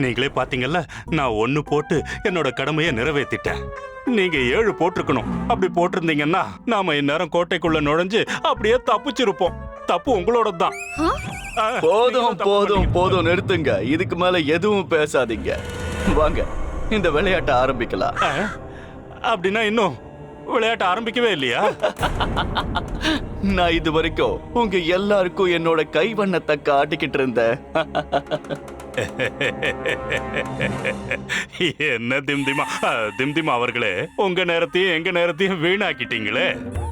நீங்களே பாத்தீங்கல்ல, நான் 1 போட்டு என்னோட கடமையை நிறைவேத்திட்டேன். நீங்க 7 போட்டிருக்கணும். அப்படி போட்டிருந்தீங்கன்னா நாம இந்நேரம் கோட்டைக்குள்ள நுழைஞ்சு அப்படியே தப்பிச்சிருப்போம். தப்பு உங்களோட தான். போதும் போதும் போதும், நிறுத்துங்க. இதுக்கு மேல எதுவும் பேசாதீங்க. வாங்க, இந்த விளையாட்டை ஆரம்பிக்கலாம். அப்படின்னா இன்னும் விளையாட்ட ஆரம்பிக்கவே இல்லையா? நான் இது வரைக்கும் உங்க எல்லாருக்கும் என்னோட கைவண்ணத்தை காட்டிக்கிட்டு இருந்தேன். என்ன திம்திமா அவர்களே, உங்க நேரத்தையும் எங்க நேரத்தையும் வீணாக்கிட்டீங்களே.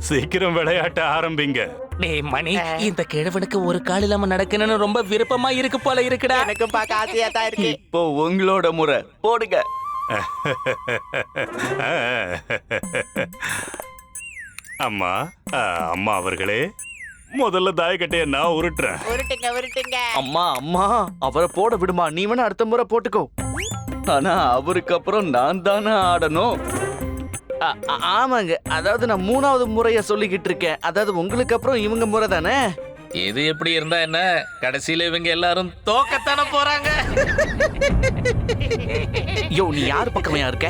சீக்கிரம் விளையாட்ட ஆரம்பிங்க. டேய் மணி, இந்த கிழவனுக்கு ஒரு கால் இல்லாம நடக்கணும்னு ரொம்ப விருப்பமா இருக்கு போல இருக்குடா. எனக்கும் பார்க்க ஆசையா தான் இருக்கு. இப்போ உங்களோட முறை, போடுங்க. அம்மா அம்மா அவர்களே, முதல்ல தாயக்கட்டைய நான் உருட்டுறேன். உருட்டுங்க உருட்டுங்க. அம்மா அம்மா, அவரை போட விடுமா. நீ வேணா அடுத்த முறை போட்டுக்கோ. ஆனா அவருக்கு அப்புறம் நான் தானே ஆடணும். ஆமாங்க, அதாவது நான் 3வது முறைய சொல்லிக்கிட்டு இருக்கேன். அதாவது உங்களுக்கு அப்புறம் இவங்க முறை தானே. எது எப்படி இருந்தா என்ன, கடைசியில இவங்க எல்லாரும் தோக்கத்தானே போறாங்க. யோ, நீ யார் பக்கமையா இருக்க?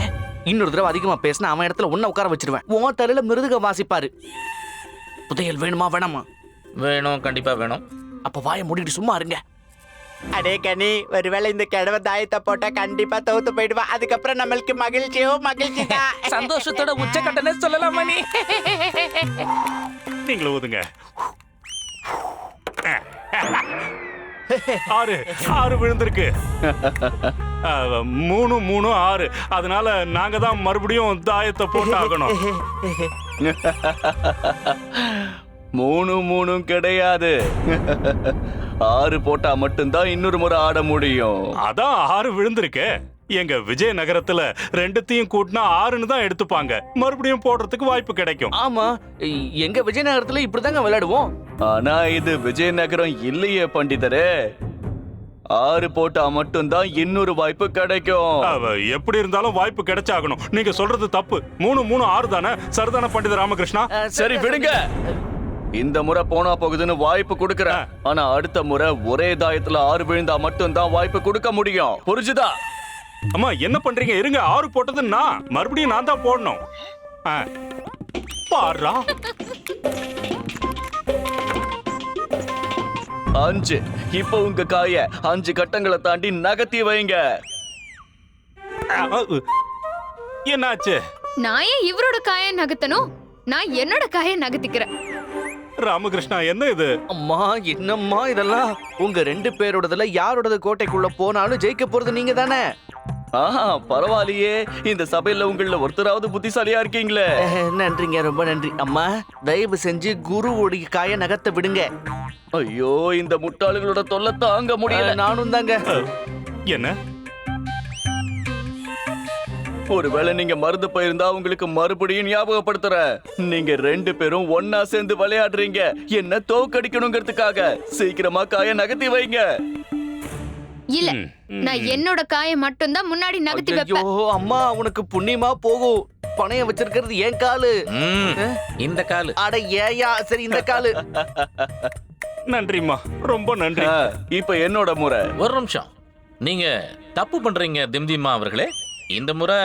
இன்னொரு தடவை அதிகமா பேசினா அவன் இடத்துல உன்ன உட்கார வச்சிருவேன். உன் தலையில மிருதுக வாசிப்பாரு. புதையல் வேணுமா வேணாமா? வேணும், கண்டிப்பா வேணும். அப்ப வாயை மூடிட்டு சும்மா இருங்க. அடே கனி, ஒருவேளை இந்த கிழவ தாயத்தை போட்டா கண்டிப்பா தோத்து போயிடுவா. அதுக்கப்புறம் நம்மளுக்கு மகிழ்ச்சியோ மகிழ்ச்சி தான். சந்தோஷத்தோட உச்சக்கட்டனே சொல்லலாம் மணி. நீங்களும் ஊதுங்க. 6 விழுந்திருக்கு. 3 3 6. அதனால நாங்க தான் மறுபடியும் தாயத்தை போட்டு ஆகணும். 3 3 கிடையாது. 6 போட்டா மட்டும்தான் இன்னொரு முறை ஆட முடியும். அதான் 6 விழுந்திருக்கு. எங்க விஜயநகரத்துல 2த்தையும் கூட்டினா 6ன்னு தான் எடுத்துப்பாங்க. மறுபடியும் போடுறதுக்கு வாய்ப்பு கிடைக்கும். ஆமா, எங்க விஜயநகரத்துல இப்படிதாங்க விளையாடுவோம். ஆனா இது விஜயநகரம் இல்லையே பண்டிதரே. 6 போட்டா மட்டும்தான் இன்னொரு வாய்ப்பு கிடைக்கும். எப்படி இருந்தாலும் வாய்ப்பு கிடைச்சாகணும். நீங்க சொல்றது தப்பு. 3 3 6 தானே? சரிதானே பண்டித ராமகிருஷ்ணா? சரி விடுங்க. இந்த முறை போனா போகுதுன்னு வாய்ப்பு கொடுக்கறேன். ஆனா அடுத்த முறை ஒரே தாயத்துல 6 விழுந்தா மட்டும்தான் வாய்ப்பு கொடுக்க முடியும். புரிஞ்சுதா? அம்மா என்ன பண்றீங்க? இருங்க, 6 போட்டது நான். மறுபடியும் நான் தான் போடணும். பாரா 5. இப்போ உங்க காய 5 கட்டங்களை தாண்டி நகர்த்தி வைங்க. என்னாச்சு? நான் ஏன் இவரோட காயை நகர்த்தணும்? நான் என்னோட காயை நகர்த்திக்கிறேன். ராமகிருஷ்ணா, என்ன இது? அம்மா, என்னம்மா இதெல்லாம்? உங்க 2 பேரோடதுல யாரோடது கோட்டைக்குள்ள போனாலும் ஜெயிக்க போறது நீங்க தானே. ஆஹா, பரவாயில்லையே. இந்த சபையில உங்கள ஒருத்தராவது புத்திசாலியா இருக்கீங்களே. நன்றிங்க, ரொம்ப நன்றி. அம்மா, தயவு செஞ்சு குருவோடைய காயை நகர்த்த விடுங்க. ஐயோ, இந்த முட்டாளுகளோட தொல்லை தாங்க முடியல. நானும் தாங்க. என்ன? ஒருவேளை நீங்க மறந்து போயிருந்தா உங்களுக்கு மறுபடியும் ஞாபகப்படுத்துறேன். நீங்க 2 பேரும் ஒன்னா சேர்ந்து விளையாடுறீங்க என்ன தோக்கடிக்கணுங்கிறதுக்காக. சீக்கிரமா காய நகர்த்தி வைங்க. இல்ல, நான் என்னோட காயை மட்டும் தான் முன்னாடி நகர்த்தி ஐயோ வைப்பேன். அம்மா, உனக்கு புண்ணியமா போகும். பணைய வச்சிருக்கிறது என் காலு. இந்த காலு. அட ஏயா, சரி இந்த காலு. நன்றிம்மா, ரொம்ப நன்றி. இப்ப என்னோட முறை. ஒரு நிமிஷம், நீங்க தப்பு பண்றீங்க திம்திமா அவர்களே. இந்த முறை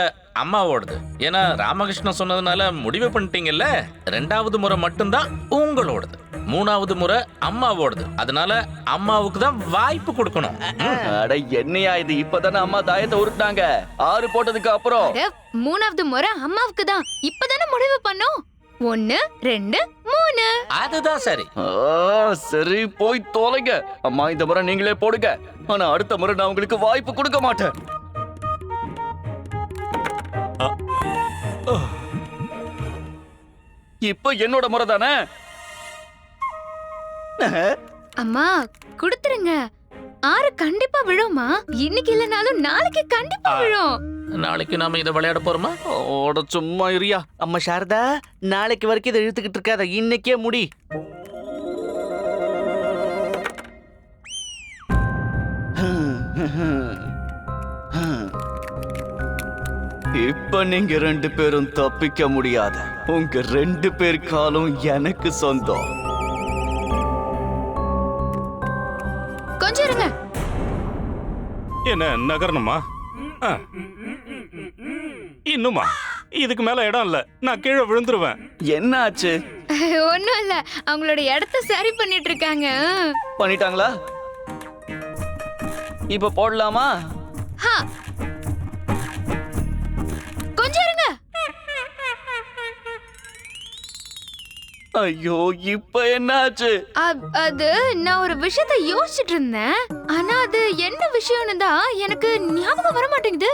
அம்மாவோடது. ஏன்னா ராமகிருஷ்ணன் சொன்னதுனால முடிவு பண்ணிட்டீங்கல்ல. 2வது முறை மட்டும்தான் உங்களோடது. 3வது முறை அம்மாவோடது. அதனால அம்மாவுக்கு தான் வாய்ப்பு கொடுக்கணும். அட என்னையா இது? இப்பதானே அம்மா தாயத்தை உருட்டாங்க. 6 போட்டதுக்கு அப்புறம் 3வது முறை அம்மாவுக்கு தான். இப்பதானே முடிவு பண்ணோம். 1 2 3. அதுதான் சரி. சரி, போய் தொலைங்க. அம்மா, இந்த முறை நீங்களே போடுங்க. ஆனா அடுத்த முறை நான் உங்களுக்கு வாய்ப்பு கொடுக்க மாட்டேன். இப்ப என்னோட முறை தானே. அம்மா, கொடுத்துருங்க. 6 கண்டிப்பா விழுமா? இன்னைக்கு இல்லனாலும் நாளைக்கு கண்டிப்பா விழும். நாளைக்கு நாம இதை விளையாட போறோமா? ஓட சும்மா இருயா. அம்மா சாரதா, நாளைக்கு வரைக்கும் இதை இழுத்துக்கிட்டு இருக்காத. இன்னைக்கே முடி. இப்ப நீங்க 2 பேரும் தப்பிக்க முடியாது. உங்க 2 பேர் காலும் எனக்கு சொந்தம். கொஞ்சம் இருங்க. என்ன நகரணுமா? ஆ. இன்னுமா? இதுக்கு மேல இடம் இல்ல, நான் கீழே விழுந்துருவேன். என்ன ஆச்சு? ஒண்ணும் இல்ல, அவங்களோட இடத்த சரி பண்ணிட்டு இருக்காங்க. பண்ணிட்டாங்களா? இப்ப போடலாமா? ஹா. கொஞ்சம் இருங்க. ஐயோ, இப்ப என்ன ஆச்சு? அது நான் ஒரு விஷயத்த யோசிச்சுட்டு இருந்தேன். ஆனா அது என்ன விஷயம்னு தான் எனக்கு ஞாபகம் வர மாட்டேங்குது.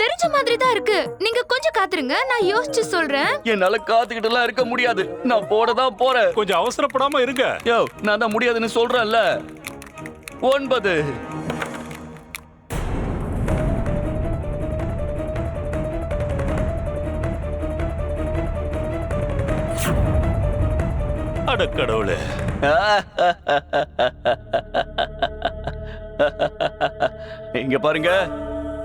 தெரிஞ்ச மாதிரி தான் இருக்கு. நீங்க கொஞ்சம் காத்துருங்க, நான் யோசிச்சு சொல்றேன். என்னால காத்துக்கிட்டு எல்லாம் இருக்க முடியாது. நான் போடதான் போறேன். கொஞ்சம் அவசரப்படாம இருங்க. யோ, நான் தான் முடியாதுன்னு சொல்றேன்ல. 9. அட கடவுளே. இங்க பாருங்க,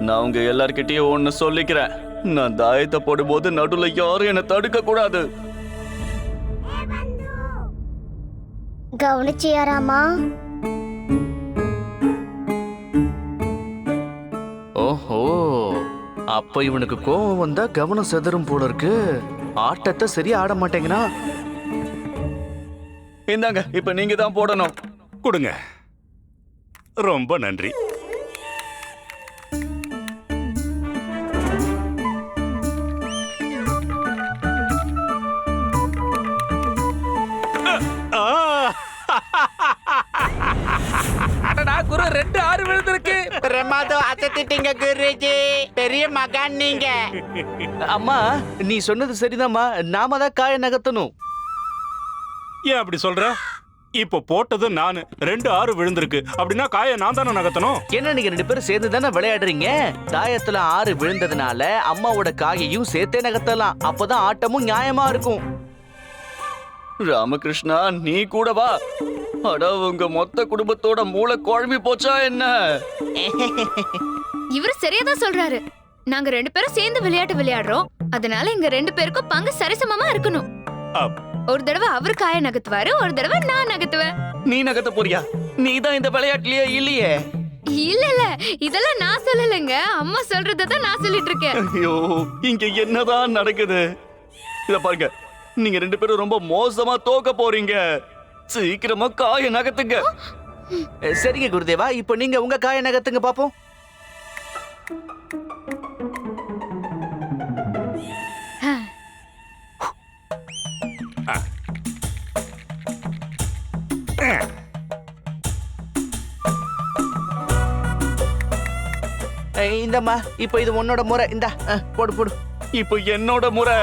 நான் உங்க எல்லார்கிட்டயும் ஒண்ணு சொல்லிக்கிறேன். நான் தாயத்தை போடும்போது நடுவுல யாரும் என்ன தடுக்க கூடாது. கவனிச்சியாராமா? ஓஹோ, அப்ப இவனுக்கு கோவம் வந்தா கவனம் செதறும் போல இருக்கு. ஆட்டத்தை சரியா ஆட மாட்டேங்கிறான். இந்தாங்க, இப்ப நீங்க தான் போடணும். கொடுங்க. ரொம்ப நன்றி. அடடா குரு, 2 6 விழுந்திருக்கு. பிரமாதம், அசத்திட்டீங்க குருஜி. பெரிய மகான் நீங்க. அம்மா, நீ சொன்னது சரிதாம்மா. நாம தான் காய நகர்த்தணும். ஏன் அப்படி சொல்ற? இப்போ போட்டது நானு. 2 6 விழுந்திருக்கு. அப்படின்னா காயை நான் தானே நகர்த்தணும். என்ன நீங்க 2 பேரும் சேர்ந்து தானே விளையாடுறீங்க? தாயத்துல 6 விழுந்ததுனால அம்மாவோட காயையும் சேர்த்தே நகர்த்தலாம். அப்பதான் ஆட்டமும் நியாயமா இருக்கும். ராமகிருஷ்ணா, நீ கூட வா. அட, உங்க மொத்த குடும்பத்தோட மூளை குழம்பி போச்சா என்ன? இவரு சரியா தான் சொல்றாரு. நாங்க 2 பேரும் சேர்ந்து விளையாட்டு விளையாடுறோம். அதனால எங்க 2 பேருக்கும் பங்கு சரிசமமா இருக்கணும். அப். ஒரு தடவை அவரு காய நகர்த்துவாரு, ஒரு தடவை நான் நகர்த்துவேன். நீ நகர்த்த போறியா? நீ தான் இந்த விளையாட்டுலயே இல்லையே. இல்ல இல்ல, இதெல்லாம் நான் சொல்லலைங்க. அம்மா சொல்றதான் நான் சொல்லிட்டு இருக்கேன். ஐயோ, இங்க என்னதான் நடக்குது? இத பாருங்க, நீங்க 2 பேரும் ரொம்ப மோசமா தோக்க போறீங்க. சீக்கிரமா காய நகர்த்துங்க. சரிங்க குருதேவா, இப்போ நீங்க உங்க காய நகர்த்துங்க பாப்போம். இந்தம்மா, இப்போ இது உன்னோட முறை. இந்தா, போடு போடு. இப்போ என்னோட முறை.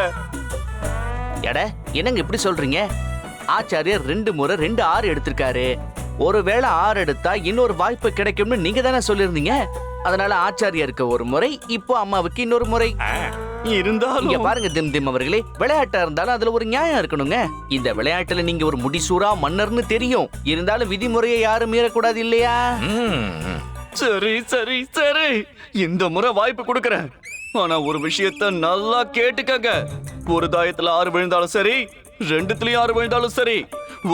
எட, என்னங்க இப்படி சொல்றீங்க? ஆச்சாரியர் 2 முறை 2 6 எடுத்திருக்காரு. ஒருவேளை 6 எடுத்தா இன்னொரு வாய்ப்பு கிடைக்கும்னு நீங்க தானே சொல்லிருந்தீங்க. அதனால ஆச்சாரியருக்கு ஒரு முறை, இப்போ அம்மாவுக்கு இன்னொரு முறை. இருந்தாலும் இங்க பாருங்க திம் திம் அவர்களே, விளையாட்டா இருந்தாலும் அதுல ஒரு நியாயம் இருக்கணுங்க. இந்த விளையாட்டுல நீங்க ஒரு முடிசூரா மன்னர்னு தெரியும். இருந்தாலும் விதிமுறையை யாரும் மீறக்கூடாது இல்லையா? சரி சரி சரி, இந்த முறை வாய்ப்பு கொடுக்கறேன். ஆனா ஒரு விஷயத்த நல்லா கேட்டுக்கங்க. ஒரு தாயத்துல 6 விழுந்தாலும் சரி, 2த்துலயும் 6 விழுந்தாலும் சரி,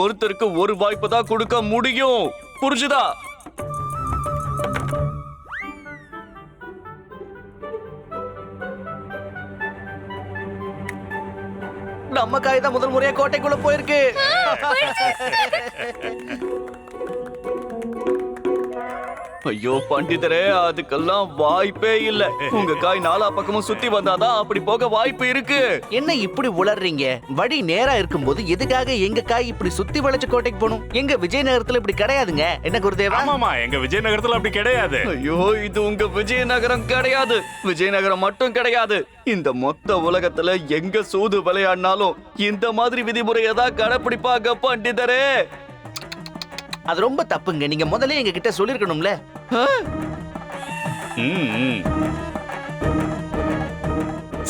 ஒருத்தருக்கு ஒரு வாய்ப்பு தான் கொடுக்க முடியும். புரிஞ்சுதா? நம்ம காய் தான் முதல் முறையா கோட்டைக்குள்ள போயிருக்கு. ஐயோ பண்டிதரே, அதுக்கெல்லாம் வாய்ப்பே இல்ல. உங்க காய் 4 பக்கமும் சுத்தி வந்தாதான் அப்படி போக வாய்ப்பு இருக்கு. என்ன இப்படி உளறீங்க? வழி நேரா இருக்கும்போது எதுக்காக எங்க காய் இப்படி சுத்தி வளைச்சு கோட்டைக்கு போகணும்? எங்க விஜயநகரத்துல இப்படி கிடையாதுங்க. என்ன குருதேவா? ஆமாமா, எங்க விஜயநகரத்துல அப்படி கிடையாது. ஐயோ, இது உங்க விஜயநகரம் கிடையாது. விஜயநகரம் மட்டும் கிடையாது, இந்த மொத்த உலகத்துல எங்க சூது விளையாடினாலும் இந்த மாதிரி விதிமுறையை தான் கடைப்பிடிப்பாங்க பண்டிதரே. அது ரொம்ப தப்புங்க. நீங்க முதல்ல எங்க கிட்ட சொல்லிருக்கணும்ல.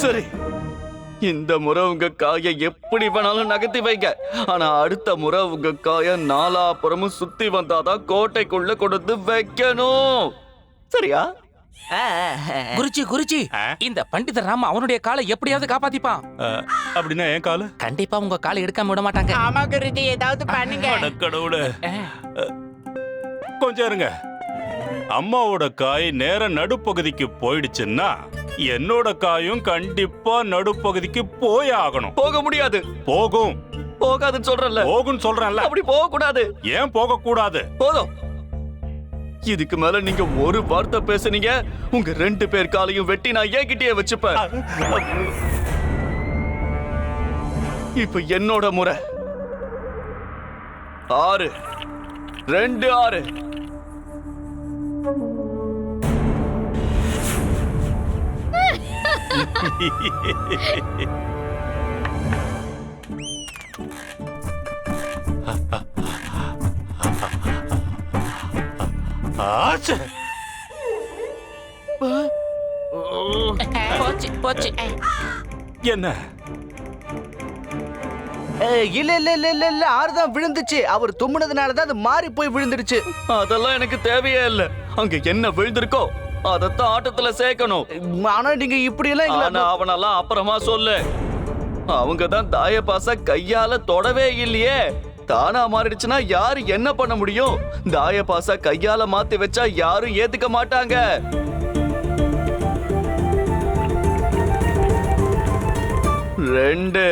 சரி, இந்த முறை உங்க காயை எப்படி வேணாலும் நகர்த்தி வைங்க. ஆனா அடுத்த முறை உங்க காய 4 புறமும் சுத்தி வந்தாதான் கோட்டைக்குள்ள கொடுத்து வைக்கணும். சரியா? குருஜி குருஜி, இந்த பண்டிதர் ராம அவனுடைய காலை எப்படியாவது காப்பாத்திப்பான். அப்படின்னா என் காலு? கண்டிப்பா உங்க காலை எடுக்காம விட மாட்டாங்க. ஆமா குருஜி, ஏதாவது பண்ணுங்க. அட கடவுளே. கொஞ்சம் இருங்க. அம்மாவோட காய் நேர நடுப்பகுதிக்கு போயிடுச்சுன்னா என்னோட காயும் கண்டிப்பா நடுப்பகுதிக்கு போய் ஆகணும். போக முடியாது. போகும். போகாதுன்னு சொல்றேன்ல. போகும்னு சொல்றேன்ல. அப்படி போக கூடாது. ஏன் போக கூடாது? போதும். இதுக்கு மேல நீங்க ஒரு வார்த்தை பேசுனீங்க, உங்க 2 பேர் காலையும் வெட்டி நான் என்கிட்டயே வச்சுப்பேன். இப்ப என்னோட முறை. 6 2 6. ஆச்சே. போச்சு போச்சு. என்ன? இல்ல இல்ல இல்ல இல்ல இல்ல 6 தான் விழுந்துச்சு. அவர் தும்முனதுனால தான் அது மாறி போய் விழுந்துடுச்சு. அதெல்லாம் எனக்கு தேவையே இல்ல. அங்க என்ன விழுந்திருக்கோ அதத்தான் ஆட்டத்துல சேர்க்கணும். ஆனா நீங்க இப்படி எல்லாம் ஆனா இல்ல. அவனெல்லாம் அப்புறமா சொல்லு. அவங்க தான் தாய பாச கையால தொடவே இல்லையே. தானா மாறிடுச்சுன்னா யாரு என்ன பண்ண முடியும்? தாய பாச கையால மாத்தி வச்சா யாரும் ஏத்துக்க மாட்டாங்க. ரெண்டு.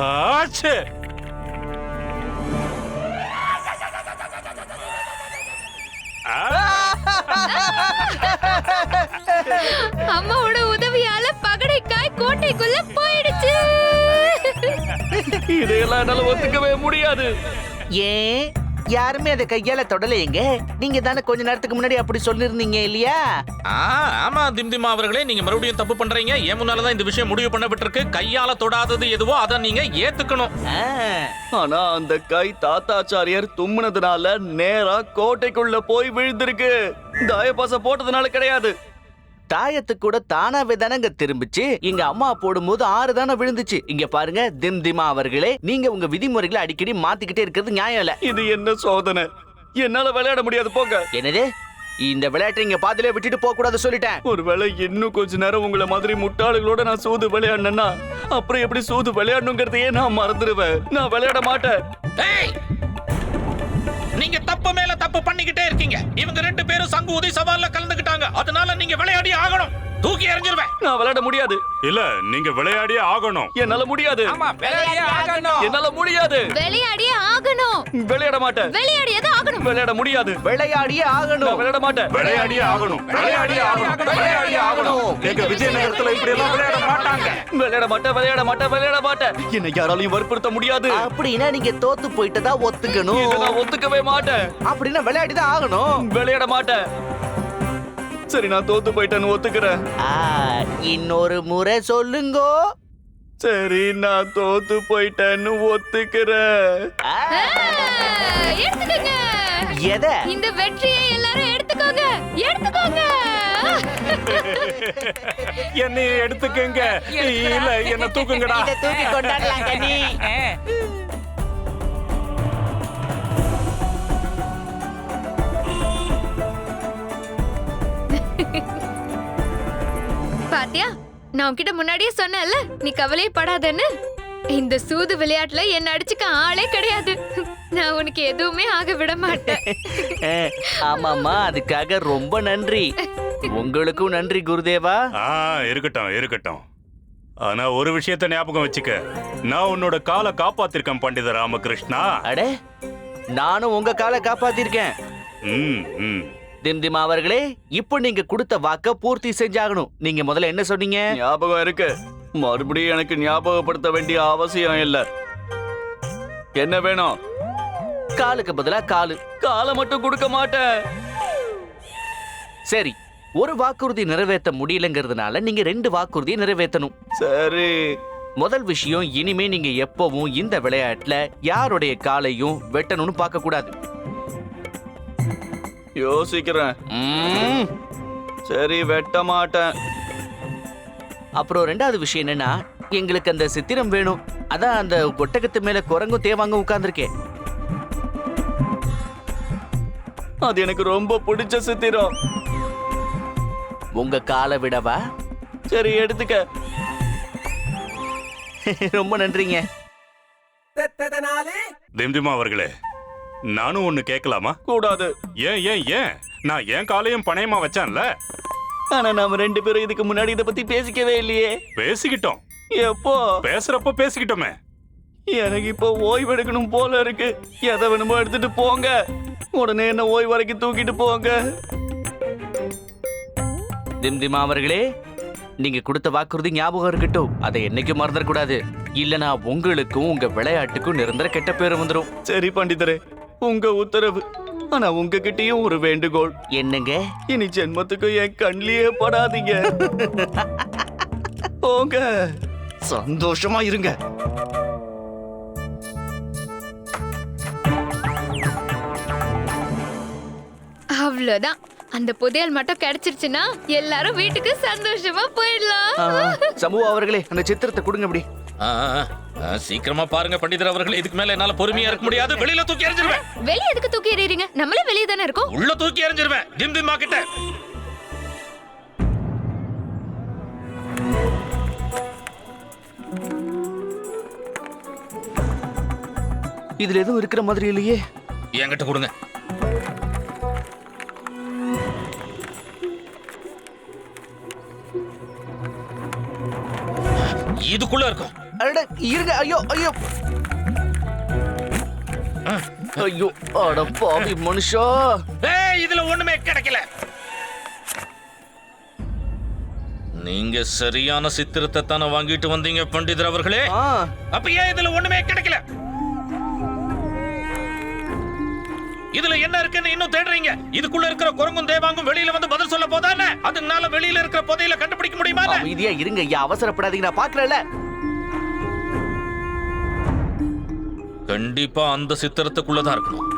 ஆச்சே. அம்மாவோட உதவியால பகடைக்காய் கோட்டைக்குள்ள போயிடுச்சு. இதையெல்லாம் என்னால ஒத்துக்கவே முடியாது. ஏன் யாருமே அதை கையால தொடலையேங்க? நீங்க தானே கொஞ்ச நேரத்துக்கு முன்னாடி அப்படி சொல்லிருந்தீங்க இல்லையா? ஆமா திம்திமா அவர்களே, நீங்க மறுபடியும் தப்பு பண்றீங்க. ஏன் முன்னாலதான் இந்த விஷயம் முடிவு பண்ணப்பட்டிருக்கு. கையால தொடாதது எதுவோ அதை நீங்க ஏத்துக்கணும். ஆனா அந்த கை தாத்தாச்சாரியார் தும்முனதுனால நேரா கோட்டைக்குள்ள போய் விழுந்திருக்கு. தாயபாச போட்டதுனால கிடையாது. தாயத்து கூட தானாவே தானங்க திரும்பிச்சு. இங்க அம்மா போடும்போது 6 தானே விழுந்துச்சு. இங்க பாருங்க திம்திமா அவர்களே, நீங்க உங்க விதிமுறைகளை அடிக்கடி மாத்திக்கிட்டே இருக்கிறது நியாயம் இல்ல. இது என்ன சோதனை? என்னால விளையாட முடியாது, போங்க. என்னது? இந்த விளையாட்டை இங்க பாதியிலே விட்டுட்டு போக கூடாது சொல்லிட்டேன். ஒருவேளை இன்னும் கொஞ்ச நேரம் உங்களை மாதிரி முட்டாளுகளோட நான் சூது விளையாடினேன்னா அப்புறம் எப்படி சூது விளையாடணுங்கிறதையே நான் மறந்துடுவேன். நான் விளையாட மாட்டேன். ஏய்! நீங்க தப்பு மேல தப்பு பண்ணிக்கிட்டே இருக்கீங்க. இவங்க 2 பேரும் சங்கு ஊதி சவால்ல கலந்துக்கிட்டாங்க. அதனால நீங்க விளையாடி ஆகணும். தூக்கி எறிஞ்சிருவேன். நான் விளையாட முடியாது. இல்ல, நீங்க விளையாடியே ஆகணும். என்னால முடியாது. ஆமா விளையாடியே ஆகணும். என்னால முடியாது. விளையாடியே ஆகணும். விளையாட மாட்டேன். விளையாடியே ஆகணும். விளையாட முடியாது. விளையாடியே நான் ஆகணும். விளையாட மாட்டேன். விளையாடியே ஆகணும். விளையாடியே ஆகணும். விளையாடியே ஆகணும். எங்க விஜயநகரத்துல இப்படி எல்லாம் விளையாட மாட்டாங்க. விளையாட மாட்டேன். விளையாட மாட்டேன். விளையாட மாட்டேன். என்னை யாராலையும் வற்புறுத்த முடியாது. அப்படின்னா நீங்க தோத்து போயிட்டதா ஒத்துக்கணும். இதை நான் ஒத்துக்கவே மாட்டேன். அப்படின்னா விளையாடிதான் ஆகணும். விளையாட மாட்டேன். சரி, நான் தோத்து போயிட்டேன்னு ஒத்துக்கிறேன். இன்னொரு முறை சொல்லுங்கோ. சரி, நான் தோத்து போயிட்டேன்னு ஒத்துக்கிறேன். எடுத்துக்கங்க. எதை? இந்த வெற்றியை எல்லாரும் எடுத்துக்கோங்க. எடுத்துக்கோங்க. என்னை எடுத்துக்கங்க. இல்ல, என்ன தூக்குங்கடா. இதை தூக்கி கொண்டாடலாம் கனி. பாத்தியா, நான் உன்கிட்ட முன்னாடியே சொன்னேன்ல, நீ கவலையே படாதன்னு. இந்த சூது விளையாட்டுல என்ன அடிச்சுக்க ஆளே கிடையாது. நான் உனக்கு எதுவுமே ஆக விட மாட்டேன். ஆமாமா, அதுக்காக ரொம்ப நன்றி. உங்களுக்கும் நன்றி குருதேவா. இருக்கட்டும் இருக்கட்டும். ஆனா ஒரு விஷயத்தை ஞாபகம் வச்சுக்க. நான் உன்னோட காலை காப்பாத்திருக்கேன் பண்டித ராமகிருஷ்ணா. அடே, நானும் உங்க காலை காப்பாத்திருக்கேன். திம்திமா அவர்களே, இப்போ நீங்க கொடுத்த வாக்க பூர்த்தி செஞ்சாகணும். நீங்க முதல்ல என்ன சொன்னீங்க? ஞாபகம் இருக்கு. மறுபடியும் எனக்கு ஞாபகப்படுத்த வேண்டிய அவசியம் இல்ல. என்ன வேணும்? காலுக்கு பதிலா காலு. காலை மட்டும் கொடுக்க மாட்டேன். சரி, ஒரு வாக்குறுதி நிறைவேற்ற முடியலங்கிறதுனால நீங்க 2 வாக்குறுதியை நிறைவேற்றணும். சரி. முதல் விஷயம், இனிமே நீங்க எப்பவும் இந்த விளையாட்டுல யாருடைய காலையும் வெட்டணும்னு பார்க்க கூடாது. யோசிக்கிறேன். சரி, வெட்ட மாட்டேன். அப்புறம் 2வது விஷயம் என்னன்னா, எங்களுக்கு அந்த சித்திரம் வேணும். அதான் அந்த ஒட்டகத்து மேல குரங்கும் தேவாங்க உட்கார்ந்துருக்கேன். அது எனக்கு ரொம்ப பிடிச்ச சித்திரம். உங்க காலை விடவா? சரி, எடுத்துக்க. ரொம்ப நன்றிங்க. திம்திமா அவர்களே, நானும் ஒண்ணு கேட்கலாமா? கூடாது. ஏன் ஏன் ஏன்? நான் என் காலையும் பணையமா வச்சான்ல. ஆனா நாம 2 பேரும் இதுக்கு முன்னாடி இத பத்தி பேசிக்கவே இல்லையே. பேசிக்கிட்டோம். எப்போ? பேசுறப்ப பேசிக்கிட்டோமே. எனக்கு இப்போ ஓய்வு எடுக்கணும் போல இருக்கு. எதை வேணுமோ எடுத்துட்டு போங்க. உடனே என்ன ஓய்வு வரைக்கும் தூக்கிட்டு போங்க. திம்திமா அவர்களே, நீங்க கொடுத்த வாக்குறுதி ஞாபகம் இருக்கட்டும். அதை என்னைக்கும் மறந்துடக்கூடாது. இல்லனா உங்களுக்கும் உங்க விளையாட்டுக்கும் நிரந்தர கெட்ட பேரு வந்துடும். சரி பண்டிதரே, உங்க உத்தரவு. ஆனா உங்ககிட்டயும் ஒரு வேண்டுகோள். என்னங்க? இனி ஜென்மத்துக்கு என் கண்ணிலேயே படாதீங்க. போங்க, சந்தோஷமா இருங்க. அவ்வளவுதான். அந்த புதையல் மட்டும் கிடைச்சிருச்சுன்னா எல்லாரும் வீட்டுக்கு சந்தோஷமா போயிடலாம். சமூக அவர்களே, அந்த சித்திரத்தை கொடுங்க. அப்படி ஆ, ஆ, சீக்கிரமா பாருங்க பண்டிதர் அவர்களே, இதுக்கு மேல என்னால பொறுமையா இருக்க முடியாது. வெளியில தூக்கி எறிஞ்சிருவேன். வெளிய எதுக்கு தூக்கி எறியறீங்க? நம்மளே வெளிய தானே இருக்கோம். உள்ள தூக்கி எறிஞ்சிருவேன் திம்திமா கிட்ட. இதுல எதுவும் இருக்கிற மாதிரி இல்லையே. என்கிட்ட கொடுங்க. இதுக்குள்ள இருக்கும். அட இருங்க. ஐயோ ஐயோ ஐயோ, அட பாவி மனுஷா. ஏய், இதுல ஒண்ணுமே கிடைக்கல. நீங்க சரியான சித்திரத்தை தானே வாங்கிட்டு வந்தீங்க பண்டிதர் அவர்களே. அப்ப ஏன் இதுல ஒண்ணுமே கிடைக்கல? இதுல என்ன இருக்குன்னு இன்னும் தேடுறீங்க? இதுக்குள்ள இருக்கிற குரங்கும் தேவாங்கும் வெளியில வந்து பதில் சொல்ல போதானே? அதனால வெளியில இருக்கிற புதையல கண்டுபிடிக்க முடியுமா? அமைதியா இருங்க ஐயா, அவசரப்படாதீங்க. நான் பாக்குறேன்ல. கண்டிப்பா அந்த சித்திரத்துக்குள்ளதான் இருக்கணும்.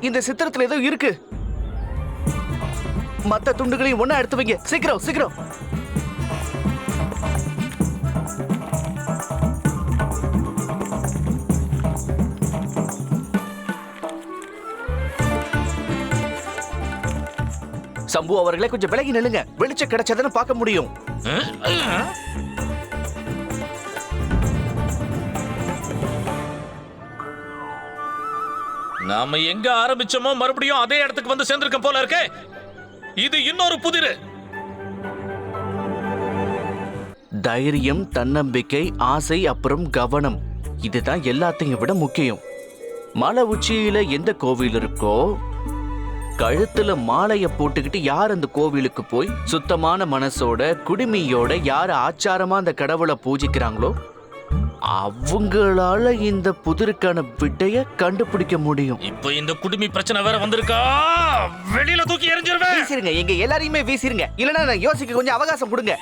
இந்த சித்திரத்துல ஏதோ இருக்கு. மத்த துண்டுகளையும் ஒண்ணா எடுத்து வைங்க. சீக்கிரம் சீக்கிரம். சம்பு அவர்களே, கொஞ்சம் விலகி நில்லுங்க. வெளிச்சம் கிடைச்சதுன்னு பார்க்க முடியும். நாம எங்க ஆரம்பிச்சோமோ மறுபடியும் அதே இடத்துக்கு வந்து சேர்ந்திருக்கோம் போல இருக்கே. இது இன்னொரு புதிரு. தைரியம், தன்னம்பிக்கை, ஆசை, அப்புறம் கவனம். இதுதான் எல்லாத்தையும் விட முக்கியம். மலை உச்சியில எந்த கோவில் இருக்கோ, கழுத்துல மாலைய போட்டுக்கிட்டு யார் அந்த கோவிலுக்கு போய் சுத்தமான மனசோட குடுமியோட யார் ஆச்சாரமா அந்த கடவுளை பூஜிக்கிறாங்களோ அவங்களால இந்த புதிருக்கான விடைய கண்டுபிடிக்க முடியும். இப்போ இந்த குடுமி பிரச்சனை வேற வந்திருக்கா. வெளியில தூக்கி எறிஞ்சிருவேன். வீசிருங்க, எங்க எல்லாரையுமே வீசிருங்க. இல்லனா நான் யோசிக்க கொஞ்சம் அவகாசம் கொடுங்க.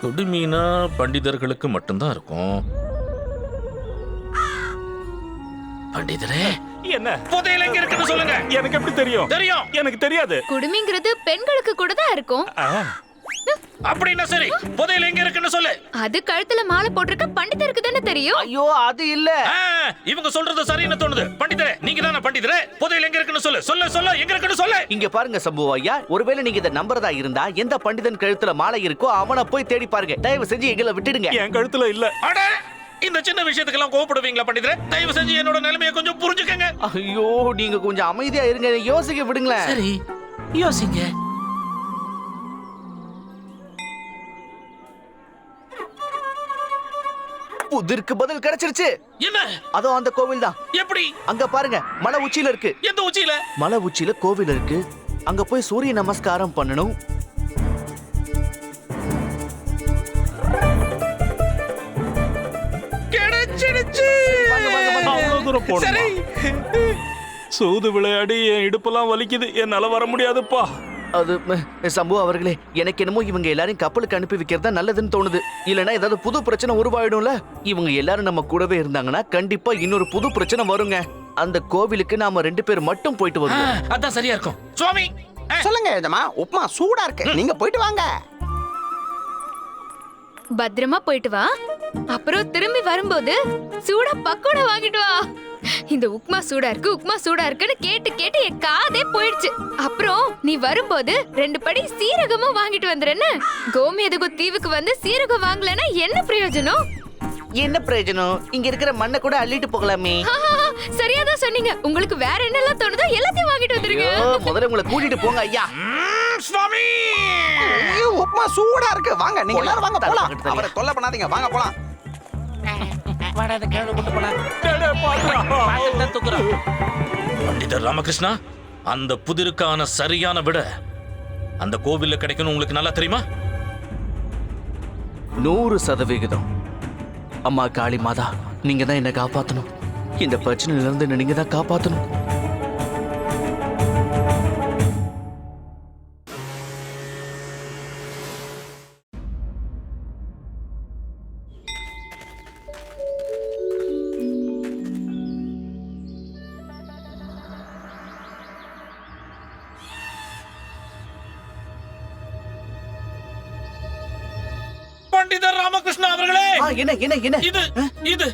குடுமினா பண்டிதர்களுக்கு மட்டும்தான் இருக்கும். பண்டிதரே, என்ன புதையல் எங்க இருக்குன்னு சொல்லுங்க. எனக்கு எப்படி தெரியும்? தெரியும். எனக்கு தெரியாது. குடுமிங்கிறது பெண்களுக்கு கூட தான் இருக்கும். அப்படின்னா சரி, புதையல் எங்க இருக்குன்னு சொல்லு. அது கழுத்துல மாலை போட்டிருக்க பண்டிதருக்கு தானே தெரியும். ஐயோ, அது இல்ல. இவங்க சொல்றது சரின்னு தோணுது. பண்டிதரே, நீங்க தானே பண்டிதரே. புதையல் எங்க இருக்குன்னு சொல்லு. சொல்ல சொல்ல எங்க இருக்குன்னு சொல்லு. இங்க பாருங்க சம்பு ஐயா, ஒருவேளை நீங்க இத நம்பறதா இருந்தா எந்த பண்டிதன் கழுத்துல மாலை இருக்கோ அவனை போய் தேடி பாருங்க. தயவு செஞ்சு எங்களை விட்டுடுங்க. என் கழுத்துல இல்ல. அட, இந்த சின்ன விஷயத்துக்கெல்லாம் கோவப்படுவீங்களா பண்டிதரே? தயவு செஞ்சு என்னோட நிலைமையை கொஞ்சம் புரிஞ்சுக்கங்க. ஐயோ, நீங்க கொஞ்சம் அமைதியா இருங்க. யோசிக்க விடுங்களேன். சரி, யோசிங்க. புதிருக்கு பதில் கிடைச்சிருச்சு. என்ன? அதோ அந்த கோவில் தான். எப்படி? அங்க பாருங்க, மலை உச்சியில இருக்கு. எந்த உச்சியில? மலை உச்சியில கோவில் இருக்கு. அங்க போய் சூரிய நமஸ்காரம் பண்ணணும். கிடைச்சிடுச்சு. அவ்வளவு தூரம் போகணுமா? சூது விளையாடி என் இடுப்பெல்லாம் வலிக்குது. என்னால வர முடியாதுப்பா. அது சம்பு அவர்களே, எனக்கு என்னமோ இவங்க எல்லாரையும் கப்பலுக்கு அனுப்பி வைக்கிறதா நல்லதுன்னு தோணுது. இல்லனா ஏதாவது புது பிரச்சனை உருவாயிடும்ல. இவங்க எல்லாரும் நம்ம கூடவே இருந்தாங்கன்னா கண்டிப்பா இன்னொரு புது பிரச்சனை வருங்க. அந்த கோவிலுக்கு நாம 2 பேர் மட்டும் போயிட்டு வருவோம். அதான் சரியா இருக்கும். சுவாமி சொல்லுங்க எஜமா, உப்புமா சூடா இருக்கு. நீங்க போயிட்டு வாங்க. பத்திரமா போயிட்டு வா. அப்புறம் திரும்பி வரும்போது சூடா பக்கோடா வாங்கிட்டு வா. இந்த உப்மா சூடா இருக்கு உப்மா சூடா இருக்குன்னு கேட்டு கேட்டு என் காதே போயிடுச்சு. அப்புறம் நீ வரும்போது 2 படி சீரகமும் வாங்கிட்டு வந்துறேன்னு. கோமேதகு தீவுக்கு வந்து சீரகம் வாங்கலன்னா என்ன பிரயோஜனம்? என்ன பிரயோஜனம்? இங்க இருக்கிற மண்ணை கூட அள்ளிட்டு போகலாமே. சரியாதான் சொன்னீங்க. உங்களுக்கு வேற என்னெல்லாம் தோணுதோ எல்லாத்தையும் வாங்கிட்டு வந்துருங்க. ஐயோ, முதல்ல உங்களை கூட்டிட்டு போங்க ஐயா. சுவாமி ஐயோ, உப்புமா சூடா இருக்கு. வாங்க நீங்க எல்லாரும் வாங்க போலாம். தள்ளு. அவரை தொல்லை பண்ணாதீங்க, வாங்க போலாம். வாடாத கேடு கொண்டு போலாம். பாத்திரத்தை தூக்குறோம். பண்டிதர் ராமகிருஷ்ணா, அந்த புதிருக்கான சரியான விட அந்த கோவில்ல கிடைக்கணும் உங்களுக்கு நல்லா தெரியுமா? 100% அம்மா காளி மாதா, நீங்க தான் என்ன காப்பாத்தணும். இந்த பிரச்சனையில இருந்து நீங்க தான் காப்பாத்தணும். பண்டிதர் ராமகிருஷ்ணா அவர்களே, என்ன என்ன என்ன? இது இது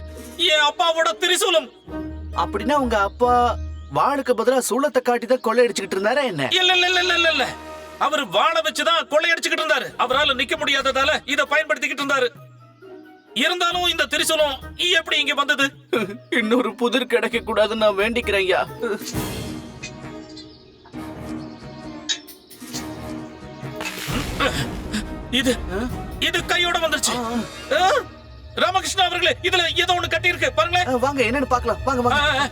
என் அப்பாவோட திரிசூலம். அப்படின்னா உங்க அப்பா வாளுக்கு பதிலா சூளத்தை காட்டி தான் கொள்ளையடிச்சுக்கிட்டு இருந்தாரா என்ன? இல்ல இல்ல இல்ல இல்ல இல்ல, அவர் வாழ வச்சுதான் கொள்ளையடிச்சுக்கிட்டு இருந்தாரு. அவரால நிக்க முடியாததால இத பயன்படுத்திக்கிட்டு இருந்தாரு. இருந்தாலும் இந்த திரிசூலம் எப்படி இங்க வந்தது? இன்னொரு புதிர் கிடைக்க கூடாதுன்னு நான் வேண்டிக்கிறேன் ஐயா. இது இது கையோட வந்துருச்சு. ராமகிருஷ்ணா அவர்களே, இதுல ஏதோ ஒண்ணு கட்டி இருக்கு பாருங்களேன். வாங்க என்னன்னு பார்க்கலாம். வாங்க வாங்க.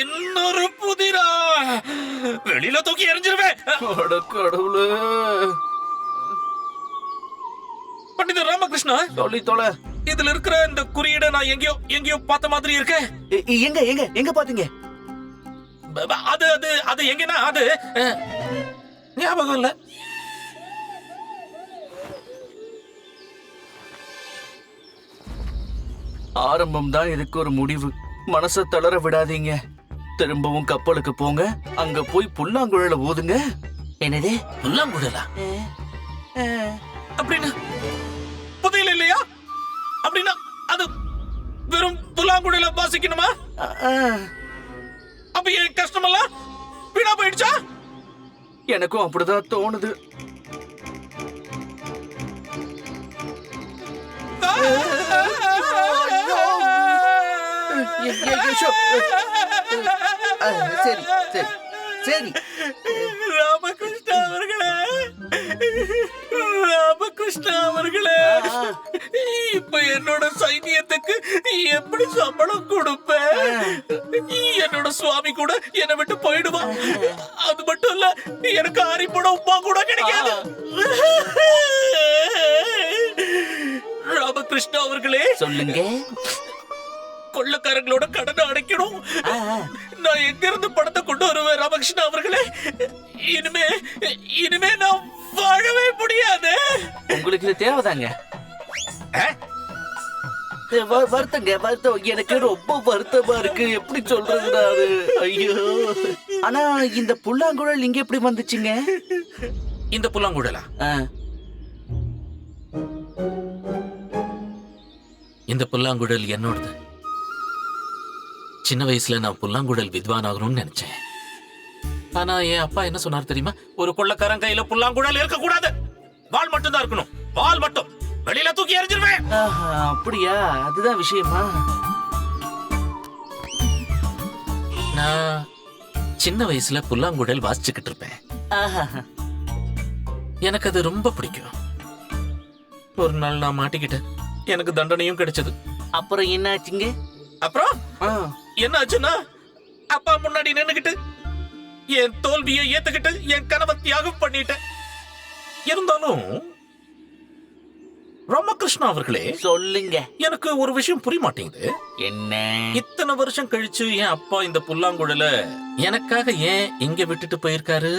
இன்னொரு புதிரா? வெளியில தூக்கி எறிஞ்சிருவேன். அட கடவுளே. பண்டிதர் ராமகிருஷ்ணா, சொல்லி தொலை. இதுல இருக்கிற இந்த குறியீடை நான் எங்கேயோ பார்த்த மாதிரி இருக்கேன். எங்க எங்க எங்க பாத்தீங்க? அது அது அது எங்கன்னா அது ஞாபகம் இல்ல. ஆரம்பம் தான் இதுக்கு ஒரு முடிவு. மனசை தளர விடாதீங்க. திரும்பவும் கப்பலுக்கு போங்க. அங்க போய் புல்லாங்குழல ஊதுங்க. என்னது? புல்லாங்குழலா? அப்படின்னா புதையல் இல்லையா? அப்படின்னா அது வெறும் புல்லாங்குழல வாசிக்கணுமா? அப்ப என் கஷ்டமெல்லாம் வீணா போயிடுச்சா? எனக்கும் அப்படிதான் தோணுது. சரி சரி சரி. ராமகிருஷ்ணா அவர்களே, ராமகிருஷ்ணா அவர்களே, இப்ப என்னோட சைனியத்துக்கு எப்படி சம்பளம் கொடுப்பேன்? என்னோட சுவாமி கூட என்னை விட்டு போயிடுவான். அது மட்டும் இல்ல, எனக்கு அரிப்பட உப்பா கூட கிடைக்காது. ராமகிருஷ்ணா அவர்களே, சொல்லுங்க. கொள்ளக்காரங்களோட கடனை அடைக்கணும். நான் எங்க இருந்து பணத்தை கொண்டு வருவேன் ராமகிருஷ்ணா அவர்களே? இனிமே நான் வாழவே முடியாது. உங்களுக்கு இது தேவைதாங்க. வருத்தங்க வருத்தம். எனக்கு ரொம்ப வருத்தமா இருக்கு. எப்படி சொல்றது நானு? ஐயோ. ஆனா இந்த புல்லாங்குழல் இங்க எப்படி வந்துச்சுங்க? இந்த புல்லாங்குழலா? இந்த புல்லாங்குழல் என்னோடது. சின்ன வயசுல நான் புல்லாங்குழல் வித்வான் ஆகணும்னு நினைச்சேன். ஆனா என் அப்பா என்ன சொன்னார் தெரியுமா? ஒரு கொள்ளக்காரன் கையில புல்லாங்குழல் இருக்க கூடாது. வாள் மட்டும் தான் இருக்கணும். வாள் மட்டும். வெளியில தூக்கி எறிஞ்சிருவேன். அப்படியா? அதுதான் விஷயமா? நான் சின்ன வயசுல புல்லாங்குழல் வாசிச்சுக்கிட்டு இருப்பேன். எனக்கு அது ரொம்ப பிடிக்கும். ஒரு நாள் நான் மாட்டிக்கிட்டேன். எனக்கு தண்டனையும் கிடைச்சது. அப்புறம் என்ன ஆச்சுங்க? அப்புறம் என்ன ஆச்சுன்னா, அப்பா முன்னாடி நின்னுகிட்டு என் தோல்வியை ஏத்துக்கிட்டு என் கனவை தியாகம் பண்ணிட்டேன். இருந்தாலும் ராமகிருஷ்ணா அவர்களே, சொல்லுங்க. எனக்கு ஒரு விஷயம் புரிய மாட்டேங்குது. என்ன? இத்தனை வருஷம் கழிச்சு என் அப்பா இந்த புல்லாங்குழல எனக்காக ஏன் இங்க விட்டுட்டு போயிருக்காரு?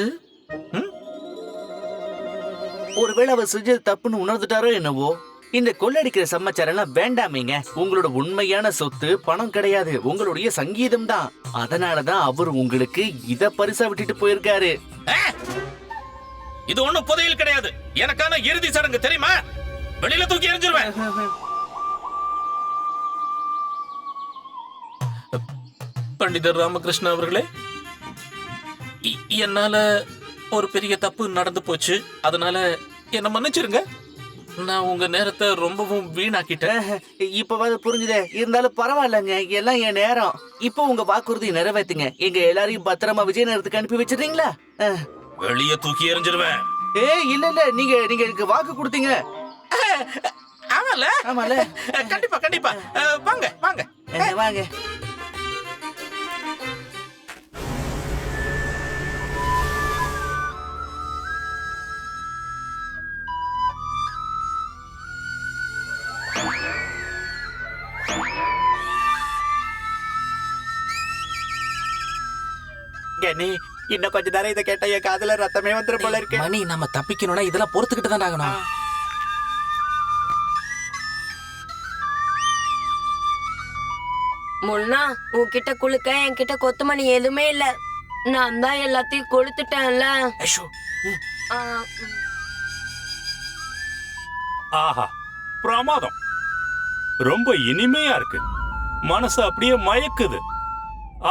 ஒருவேளை அவர் செஞ்சது தப்புன்னு உணர்ந்துட்டாரோ என்னவோ. இந்த கொள்ளடிக்கிற சமாச்சாரம் எல்லாம் வேண்டாமீங்க. உங்களோட உண்மையான சொத்து பணம் கிடையாது, உங்களுடைய சங்கீதம் தான். அதனாலதான் அவர் உங்களுக்கு இத பரிசா விட்டுட்டு போயிருக்காரு. இது ஒண்ணும் புதையல் கிடையாது, எனக்கான இறுதி சடங்கு தெரியுமா? வெளியில தூக்கி எறிஞ்சிருவேன். பண்டிதர் ராமகிருஷ்ண அவர்களே, என்னால ஒரு பெரிய தப்பு நடந்து போச்சு. அதனால என்ன மன்னிச்சிருங்க. நான் உங்க நேரத்தை ரொம்பவும் வீணாக்கிட்டேன். இப்பவாது புரிஞ்சுதே. இருந்தாலும் பரவாயில்லங்க, எல்லாம் என் நேரம். இப்போ உங்க வாக்குறுதி நிறைவேத்துங்க. எங்க எல்லாரையும் பத்திரமா விஜயநகரத்துக்கு அனுப்பி வச்சிருக்கீங்களா? வெளியே தூக்கி எறிஞ்சிருவேன். இல்ல நீங்க எனக்கு வாக்கு கொடுத்தீங்க. ஆமால, கண்டிப்பா கண்டிப்பா. வாங்க வாங்க வாங்க. கனி, இன்னும் கொஞ்ச நேரம் இதை கேட்ட என் காதுல ரத்தமே வந்துரும் போல இருக்கு. மணி, நம்ம தப்பிக்கணும்னா இதெல்லாம் பொறுத்துக்கிட்டு தான் ஆகணும். முன்னா, உன்கிட்ட குளுக்க என்கிட்ட கொத்துமணி எதுவுமே இல்ல. நான் தான் எல்லாத்தையும் கொளுத்துட்டேன்ல. ஆ, ஆஹா, பிரமாதம். ரொம்ப இனிமையா இருக்கு. மனசு அப்படியே மயக்குது.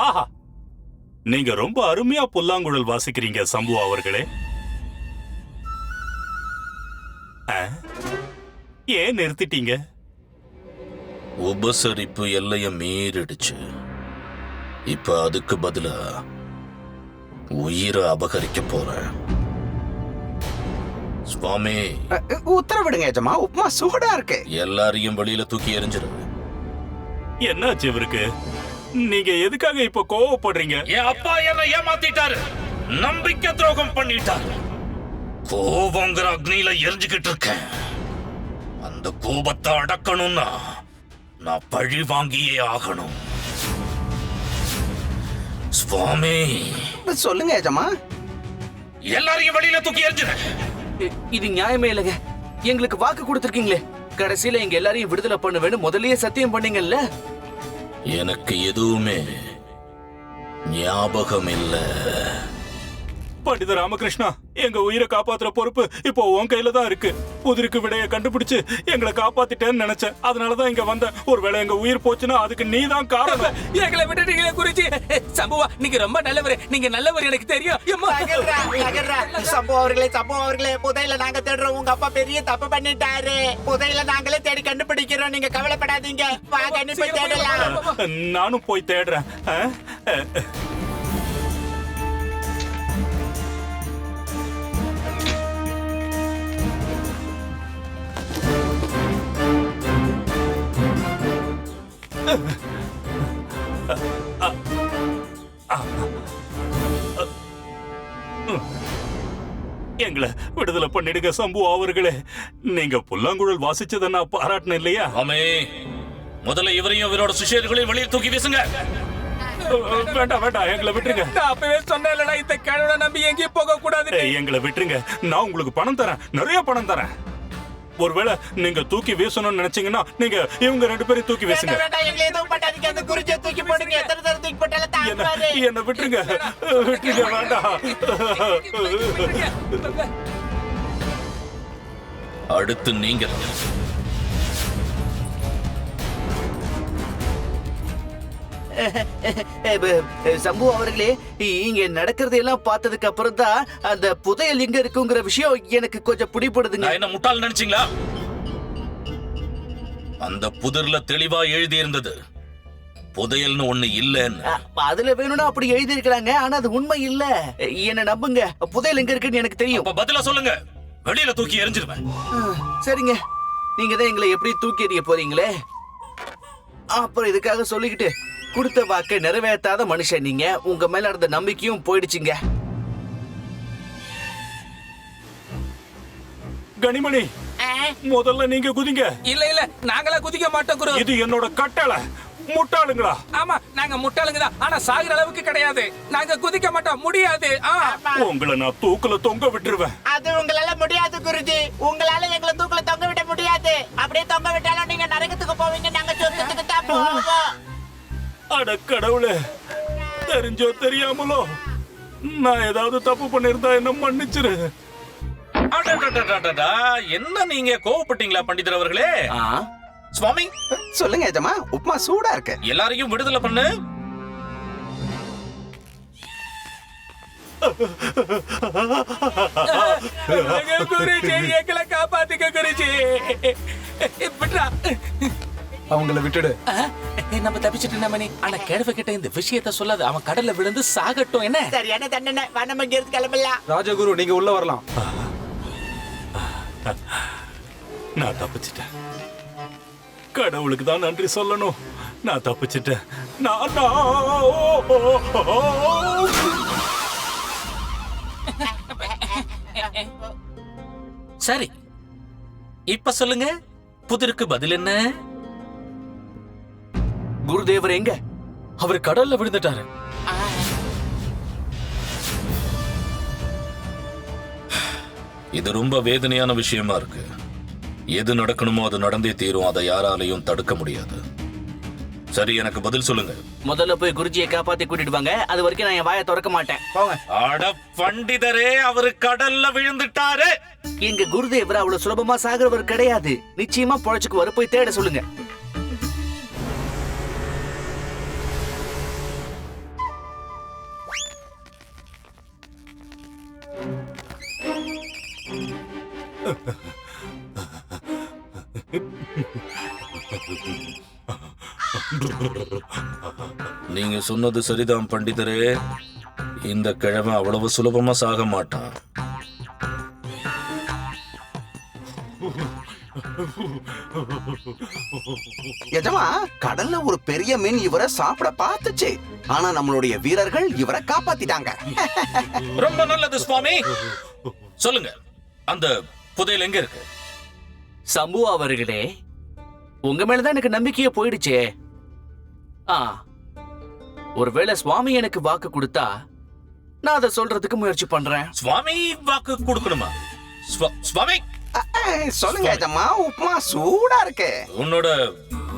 ஆஹா, நீங்க ரொம்ப அருமையா புல்லாங்குழல் வாசிக்கிறீங்க சம்பு அவர்களே. ஏன் நிறுத்திட்டீங்க? உபசரிப்பு எல்லைய மீறிடுச்சு. இப்ப அதுக்கு பதிலா உயிரை அபகரிக்க போறேன். சுவாமி, உத்தரவிடுங்க எஜமா, உப்புமா சூடா இருக்கு. எல்லாரையும் வெளியில தூக்கி எறிஞ்சிரு. என்னாச்சு இவருக்கு? நீங்க எதுக்காக இப்ப கோவப்படுறீங்க? என் அப்பா என்ன ஏமாத்திட்டாரு, நம்பிக்கை துரோகம் பண்ணிட்டாரு. கோபங்கிற அக்னியில எரிஞ்சுக்கிட்டு இருக்கேன். அந்த கோபத்தை அடக்கணும்னா நான் பழி வாங்கியே ஆகணும். சுவாமி, சொல்லுங்க எஜமா. எல்லாரையும் வெளியில தூக்கி எறிஞ்சிரு. இது நியாயமே இல்லைங்க. எங்களுக்கு வாக்கு கொடுத்திருக்கீங்களே, கடைசியில எங்க எல்லாரையும் விடுதலை பண்ணுவேன்னு முதல்லயே சத்தியம் பண்ணீங்கல்ல. எனக்கு எதுவுமே ஞாபகம் இல்ல. பண்டித ராமகிருஷ்ணா, எங்க உயிரை காப்பாத்துற பொறுப்பு இப்போ உன் கையில தான் இருக்கு. புதிருக்கு விடைய கண்டுபிடிச்சு எங்களை காப்பாத்திட்டேன்னு நினைச்சேன். அதனாலதான் இங்க வந்தேன். ஒருவேளை எங்க உயிர் போச்சுன்னா அதுக்கு நீ தான் காரணம். எங்களை விட்டுட்டீங்களே குருஜி. சம்புவா, நீங்க ரொம்ப நல்லவர். நீங்க நல்லவர், எனக்கு தெரியும். சம்பு அவர்களே, புதையில நாங்க தேடுறோம். உங்க அப்பா பெரிய தப்பு பண்ணிட்டாரு. புதையில நாங்களே தேடி கண்டுபிடிக்கிறோம். நீங்க கவலைப்படாதீங்க. வாங்க, நீ போய் தேடலாம். நானும் போய் தேடுறேன். எங்களை விடுதலை பண்ணிடுங்க சம்பு அவர்களே. நீங்க புல்லாங்குழல் வாசிச்சதை நான் பாராட்டினேன் இல்லையா? ஆமே, முதல்ல இவரையும் இவரோட சிஷ்யர்களையும் வெளியே தூக்கி வீசுங்க. வேண்டாம், எங்களை விட்டுருங்க. நான் அப்பவே சொன்னேன்லடா, இந்த கடவுளை நம்பி எங்கேயும் போக கூடாது. எங்களை விட்டுருங்க. நான் உங்களுக்கு பணம் தரேன், நிறைய பணம் தரேன். ஒருவேளை நீங்க தூக்கி வீசணும்னு நினைச்சீங்கன்னா நீங்க இவங்க ரெண்டு பேரும் தூக்கி வீசுங்க. என்ன விட்டுருங்க, வேண்டாம். அடுத்து நீங்க. சம்பு அவர்களே, இங்க நடக்கிறது எல்லாம் பார்த்ததுக்கு அப்புறம் தான் அந்த புதையல் எங்க இருக்குங்கிற விஷயம் எனக்கு கொஞ்சம் பிடிபடுதுங்க. என்ன முட்டாள் நினைச்சீங்களா? அந்த புதிர்ல தெளிவா எழுதி இருந்தது புதையல்னு ஒண்ணு இல்லன்னு. அதுல வேணும்னா அப்படி எழுதி இருக்கலாங்க, ஆனா அது உண்மை இல்ல. என்ன நம்புங்க, புதையல் எங்க இருக்குன்னு எனக்கு தெரியும். பதிலா சொல்லுங்க, வெளியில தூக்கி எறிஞ்சிருவேன். சரிங்க, நீங்க தான் எங்களை எப்படி தூக்கி எறிய போறீங்களே. அப்புறம் இதுக்காக சொல்லிக்கிட்டு கொடுத்த வாக்கை நிறைவேற்றாத மனுஷன் நீங்க. உங்க மேல இருந்த நம்பிக்கையும் போயிடுச்சுங்க. கனிமணி, முதல்ல நீங்க குதிங்க. இல்ல, நாங்களா குதிக்க மாட்டோம் குரு. இது என்னோட கட்டளை. முட்டாளுங்களா? ஆமா, நாங்க முட்டாளுங்க தான், ஆனா சாகுற அளவுக்கு கிடையாது. நாங்க குதிக்க மாட்டோம், முடியாது. உங்களை நான் தூக்குல தொங்க விட்டுருவேன். அது உங்களால முடியாது குருஜி. உங்களால எங்களை தூக்குல தொங்க விட முடியாது. அப்படியே தொங்க விட்டாலும் நீங்க நரகத்துக்கு போவீங்க, நாங்க சொர்க்கத்துக்கு தான் போவோம். அட கடவுளே, தெரிஞ்சோ தெரியாமலோ நான் ஏதாவது தப்பு பண்ணிருந்தா என்ன மன்னிச்சிரு. அடடடடடடா, என்ன நீங்க கோவப்பட்டீங்களா பண்டிதர் அவர்களே? சுவாமி சொல்லுங்க எஜமா, உப்புமா சூடா இருக்கு. எல்லாரையும் விடுதலை பண்ணு. குருஜி எங்களை காப்பாத்துக்க குருஜி. அவங்கள விட்டுடு. நம்ம தப்பிச்சிட்டு நம்ம ஆனா கிழவ கிட்ட இந்த விஷயத்த சொல்லாது. அவன் கடல்ல விழுந்து சாகட்டும். என்ன சரியான தண்டனை. நம்ம இங்க இருந்து கிளம்பலாம். ராஜகுரு, நீங்க உள்ள வரலாம். நான் தப்பிச்சிட்டேன். கடவுளுக்கு தான் நன்றி சொல்லணும். நான் தப்பிச்சிட்டேன். சரி, இப்ப சொல்லுங்க, புதிருக்கு பதில் என்ன? குருதேவர் எங்க? அவர் கடல்ல விழுந்துட்டாரு. இது ரொம்ப வேதனையான விஷயமா இருக்கு. எது நடக்கணுமோ அது நடந்தே தீரும். அதை யாராலையும் தடுக்க முடியாது. சரி, எனக்கு பதில் சொல்லுங்க. முதல்ல போய் குருஜியை காப்பாத்தி கூட்டிட்டு வாங்க. அது வரைக்கும் நான் என் வாயை திறக்க மாட்டேன். அட பண்டிதரே, அவரு கடல்ல விழுந்துட்டாரு. எங்க குருதேவர் அவ்வளவு சுலபமா சாகிறவர் கிடையாது. நிச்சயமா பொழைச்சுக்குவாரு. போய் தேட சொல்லுங்க. நீங்க சொன்னது சரிதான் பண்டிதரே. இந்த கிழமை அவ்வளவு சுலபமா சாக மாட்டான். எஜமா, கடல்ல ஒரு பெரிய மீன் இவரை சாப்பிட பார்த்துச்சு. ஆனா நம்மளுடைய வீரர்கள் இவரை காப்பாத்திட்டாங்க. ரொம்ப நல்லது சுவாமி. சொல்லுங்க, அந்த புதையல் எங்க இருக்கு? சம்பு அவர்களே, உங்க மேலதான் எனக்கு நம்பிக்கையே போயிடுச்சே. ஒருவேளை சுவாமி எனக்கு வாக்கு கொடுத்தா நான் அதை சொல்றதுக்கு முயற்சி பண்றேன். சுவாமி வாக்கு கொடுக்கணுமா? சுவாமி சொல்லுங்க எஜமா, உப்புமா சூடா இருக்கு. உன்னோட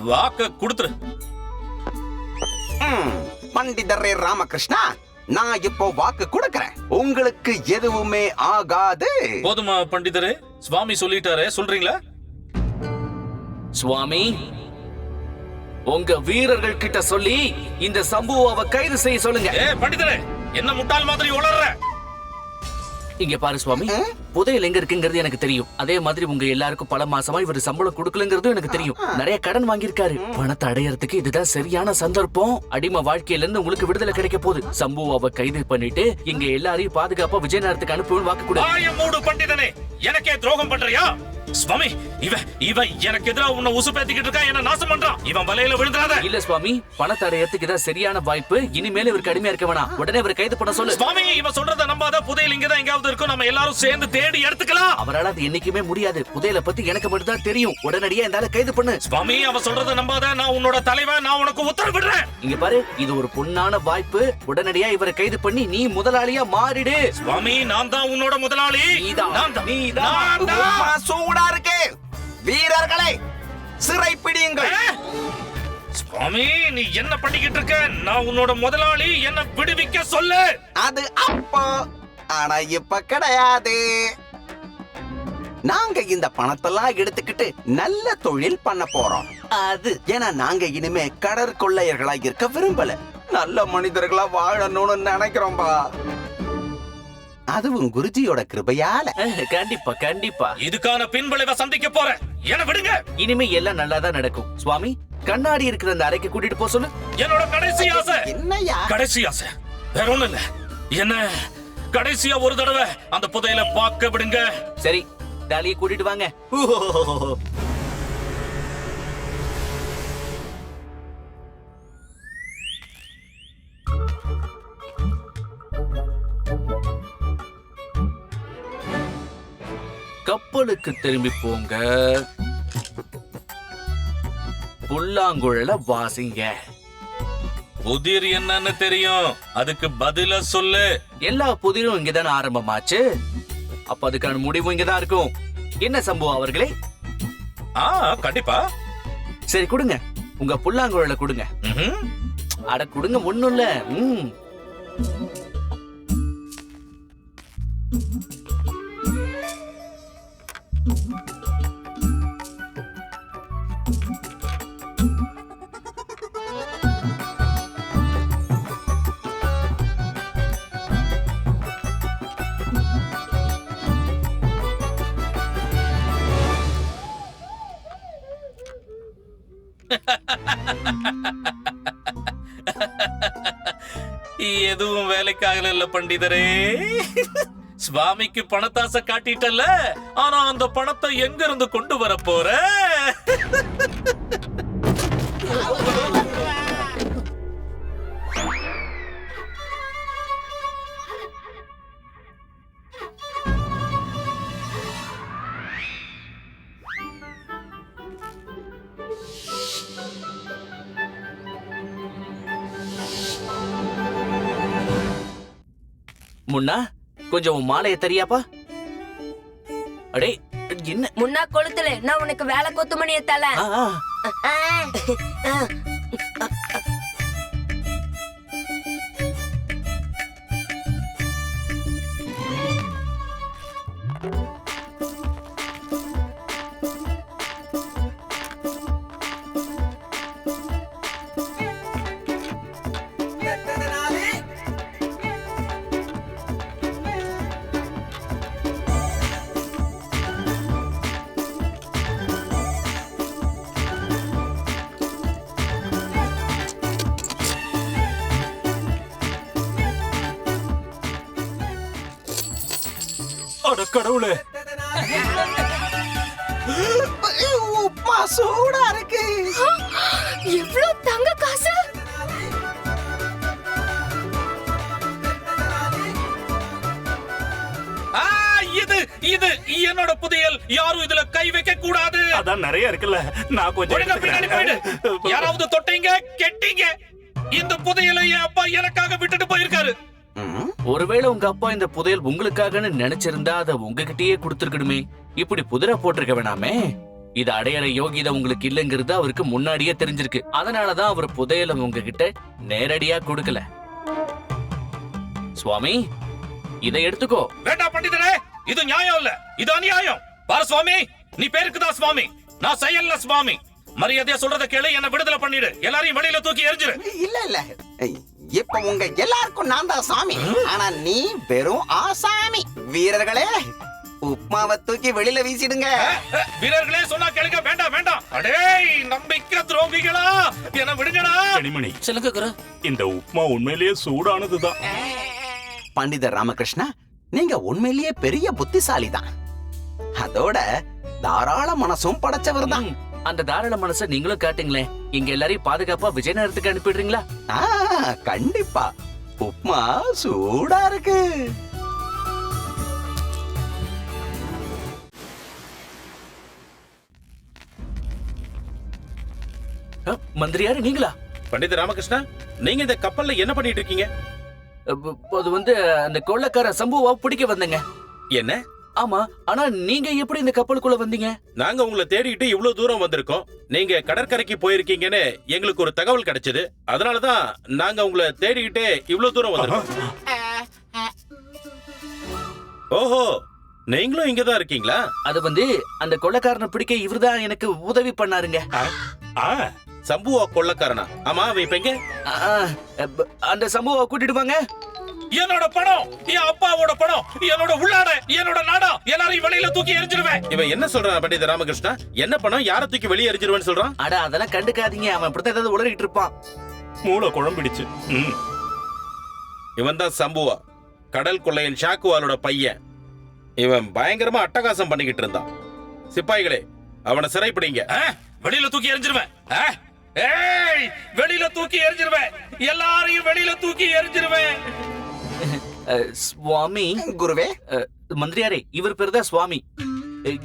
வாக்க கொடுத்துரு. பண்டிதரே ராமகிருஷ்ணா, நான் இப்போ வாக்கு கொடுக்கறேன். உங்களுக்கு எதுவுமே ஆகாது. போதுமா பண்டிதரே? சுவாமி சொல்லிட்டாரே, சொல்றீங்களா? சுவாமி, உங்க வீரர்கள் கிட்ட சொல்லி இந்த சம்புவாவை கைது செய்ய சொல்லுங்க. பண்டிதரே, என்ன முட்டாள் மாதிரி உளர்ற? இங்க பாரு சுவாமி, புதையல் எங்க இருக்குங்கிறது எனக்கு தெரியும். அதே மாதிரி உங்க எல்லாருக்கும் பல மாசமா இவர் சம்பளம் கொடுக்கலங்கிறதும் எனக்கு தெரியும். நிறைய கடன் வாங்கியிருக்காரு. பணத்தை அடையறதுக்கு இதுதான் சரியான சந்தர்ப்பம். அடிமை வாழ்க்கையில இருந்து உங்களுக்கு விடுதலை கிடைக்க போகுது. சம்புவாவை கைது பண்ணிட்டு இங்க எல்லாரையும் பாதுகாப்பா விஜயநகரத்துக்கு அனுப்புவேன் வாக்கு கொடு. மூடு பண்டிதனே, எனக்கே துரோகம் பண்றியா? சுவாமி, இவன் எனக்கு எதிராக உன்னை உசுப்பேத்திக்கிட்டு இருக்கா. என்ன நாசம் பண்றான். இவன் வலையில விழுந்துறாத. இல்ல சுவாமி, பணத்தை அடையறதுக்கு இதான் சரியான வாய்ப்பு. இனிமேல இவருக்கு அடிமையா இருக்க வேணாம். உடனே இவரை கைது பண்ண சொல்லு. சுவாமி, இவன் சொல்றத நம்பாத. புதையல் இங்கதான் எங்காவது இருக்கும். நம்ம எல்லாரும் சேர்ந்து தேடி எடுத்துக்கலாம். அவரால் அது என்னைக்குமே முடியாது. புதையலை பத்தி எனக்கு மட்டும் தான் தெரியும். உடனடியா இந்த கைது பண்ணு. சுவாமி, அவன் சொல்றத நம்பாத. நான் உன்னோட தலைவன். நான் உனக்கு உத்தரவிடுறேன். இங்க பாரு, இது ஒரு பொன்னான வாய்ப்பு. உடனடியா இவரை கைது பண்ணி நீ முதலாளியா மாறிடு. சுவாமி, நான் தான் உன்னோட முதலாளி. சூடா இருக்கு. வீரர்களை சிறை பிடியுங்கள். சுவாமி, நீ என்ன பண்ணிக்கிட்டு இருக்க? நான் உன்னோட முதலாளி. என்ன விடுவிக்க சொல்லு. அது அப்போ, ஆனா இப்ப கிடையாது. நாங்க இந்த பணத்தெல்லாம் எடுத்துக்கிட்டு நல்ல தொழில் பண்ண போறோம். அது ஏன்னா நாங்க இனிமே கடற்கொள்ளையர்களா இருக்க விரும்பல. நல்ல மனிதர்களா வாழணும்னு நினைக்கிறோம்பா. அதுவும் குருஜியோட கிருபையால. கண்டிப்பா கண்டிப்பா. இதுக்கான பின்விளைவை சந்திக்க போறேன். என்ன விடுங்க. இனிமே எல்லாம் நல்லாதான் நடக்கும். சுவாமி, கண்ணாடி இருக்கிற அந்த அறைக்கு கூட்டிட்டு போக சொல்லு. என்னோட கடைசி ஆசை. என்னையா கடைசி ஆசை? வேற ஒண்ணும் இல்ல. என்ன கடைசியா ஒரு தடவை அந்த புதையலை பார்க்க விடுங்க. சரி, டாலியை கூட்டிட்டு வாங்க. கப்பலுக்கு திரும்பி போங்க. புல்லாங்குழல வாசிங்க. புதிர் என்னன்னு தெரியும். அதுக்கு பதில சொல்லு. எல்லா புதிரும் இங்கதானே ஆரம்பமாச்சு. அப்ப அதுக்கான முடிவும் இங்கதான் இருக்கும். என்ன சம்பவம் அவர்களே? கண்டிப்பா. சரி கொடுங்க, உங்க புல்லாங்குழல கொடுங்க. ம்ஹும். அட கொடுங்க, ஒண்ணும் இல்ல. எதுவும் வேலைக்காகல இல்ல பண்டிதரே. சுவாமிக்கு பணத்தாசை காட்டிட்டல்ல, ஆனா அந்த பணத்தை எங்க இருந்து கொண்டு வர போற? முன்னா கொஞ்சம் உன் மாலையை தெரியாப்பா? அடே என்ன முன்னா கொளுத்துல நான் உனக்கு வேலை கொத்துமணியை தல. அட கடவுளே, உப்மா சூடா இருக்கு. எவ்வளவு தங்க காசு! இது இது என்னோட புதையல். யாரும் இதுல கை வைக்க கூடாது. அதான் நிறைய இருக்குல்ல, நான் ஒழுங்கா பின்னாடி போயிடு. கொஞ்சம் யாராவது தொட்டீங்க கெட்டீங்க. இந்த புதையலை என் அப்பா எனக்காக விட்டுட்டு போயிருக்காரு. ஒருவேளை உங்க அப்பா இந்த புதையல் உங்களுக்காகன்னு நினைச்சிருந்தா அதை உங்ககிட்டயே கொடுத்துருக்கணுமே. இப்படி புதிரை போட்டிருக்க வேணாமே. இது அடையாள யோகிதை உங்களுக்கு இல்லைங்கிறது அவருக்கு முன்னாடியே தெரிஞ்சிருக்கு. அதனாலதான் அவர் புதையலை உங்ககிட்ட நேரடியா கொடுக்கல. சுவாமி, இதை எடுத்துக்கோ. வேண்டாம் பண்டிதரே, இது நியாயம் இல்ல, இது அநியாயம். பாரு சுவாமி, நீ பேருக்கு தான் சுவாமி, நான் செயல்ல சுவாமி. மரியாதையா சொல்றத கேளு, என்ன விடுதலை பண்ணிடு. எல்லாரையும் வெளியில தூக்கி எரிஞ்சிரு. இல்ல இல்ல, இப்ப உங்க எல்லாருக்கும் நான் தான் சாமி. ஆனா நீ வெறும் ஆசாமி. வீரர்களே, உப்மாவை தூக்கி வெளியில வீசிடுங்க. வீரர்களே சொன்னா கேளுங்க. வேண்டாம் வேண்டாம். அடேய் நம்பிக்கை துரோகிகளா, என்ன விடுங்கடா. கனிமணி, சொல்லுங்க குரு. இந்த உப்மா உண்மையிலேயே சூடானதுதான். பண்டிதர் ராமகிருஷ்ணா, நீங்க உண்மையிலேயே பெரிய புத்திசாலி தான். அதோட தாராள மனசும் படைச்சவர் தான். அந்த தாராள மனசை நீங்களும் காட்டுங்களேன். இங்க எல்லாரையும் பாதுகாப்பா விஜயநகரத்துக்கு அனுப்பிடுறீங்களா? கண்டிப்பா. உப்மா சூடா இருக்கு. மந்திரியாரு நீங்களா? பண்டித ராமகிருஷ்ணா, நீங்க இந்த கப்பல்ல என்ன பண்ணிட்டு இருக்கீங்க? அது வந்து அந்த கொள்ளக்கார சம்புவா பிடிக்க வந்தேங்க. என்ன? ஆமா, ஆனா நீங்க எப்படி இந்த கப்பலுக்குள்ள வந்தீங்க? நாங்க உங்களை தேடிட்டு இவ்வளவு தூரம் வந்திருக்கோம். நீங்க கடற்கரைக்கு போயிருக்கீங்கன்னு எங்களுக்கு ஒரு தகவல் கிடைச்சது. அதனாலதான் நாங்க உங்களை தேடிக்கிட்டே இவ்வளவு தூரம் வந்திருக்கோம். ஓஹோ, நீங்களும் இங்கதான் இருக்கீங்களா? அது வந்து அந்த கொள்ளக்காரனை பிடிக்க இவர்தான் எனக்கு உதவி பண்ணாருங்க. சம்புவா கொள்ளக்காரனா? ஆமா, அவன் இப்ப எங்க? அந்த சம்புவா கூட்டிட்டு வாங்க. என்னோட பணம், என் அப்பாவோட பணம், என்னோட உள்ளாட, என்னோட நாடா, எல்லாரையும் வெளியில தூக்கி எரிஞ்சிருவேன். இவன் என்ன சொல்றான் பண்டித ராமகிருஷ்ணா? என்ன பணம், யார தூக்கி வெளியே எரிஞ்சிருவேன்னு சொல்றான்? அட அதெல்லாம் கண்டுக்காதீங்க, அவன் இப்படித்தான் ஏதாவது உளறிட்டு இருப்பான். மூளை குழம்பிடுச்சு. இவன் தான் சம்புவா, கடல் கொள்ளையன் ஷாக்குவாலோட பையன். இவன் பயங்கரமா அட்டகாசம் பண்ணிக்கிட்டு இருந்தான். சிப்பாய்களே, அவனை சிறைப்பிடிங்க. வெளியில தூக்கி எரிஞ்சிருவேன். ஏய், வெளியில தூக்கி எரிஞ்சிருவேன். எல்லாரையும் வெளியில தூக்கி எரிஞ்சிருவேன். சுவாமி. குருவே. மந்திரியாரே, இவர் பேரு தான் சுவாமி.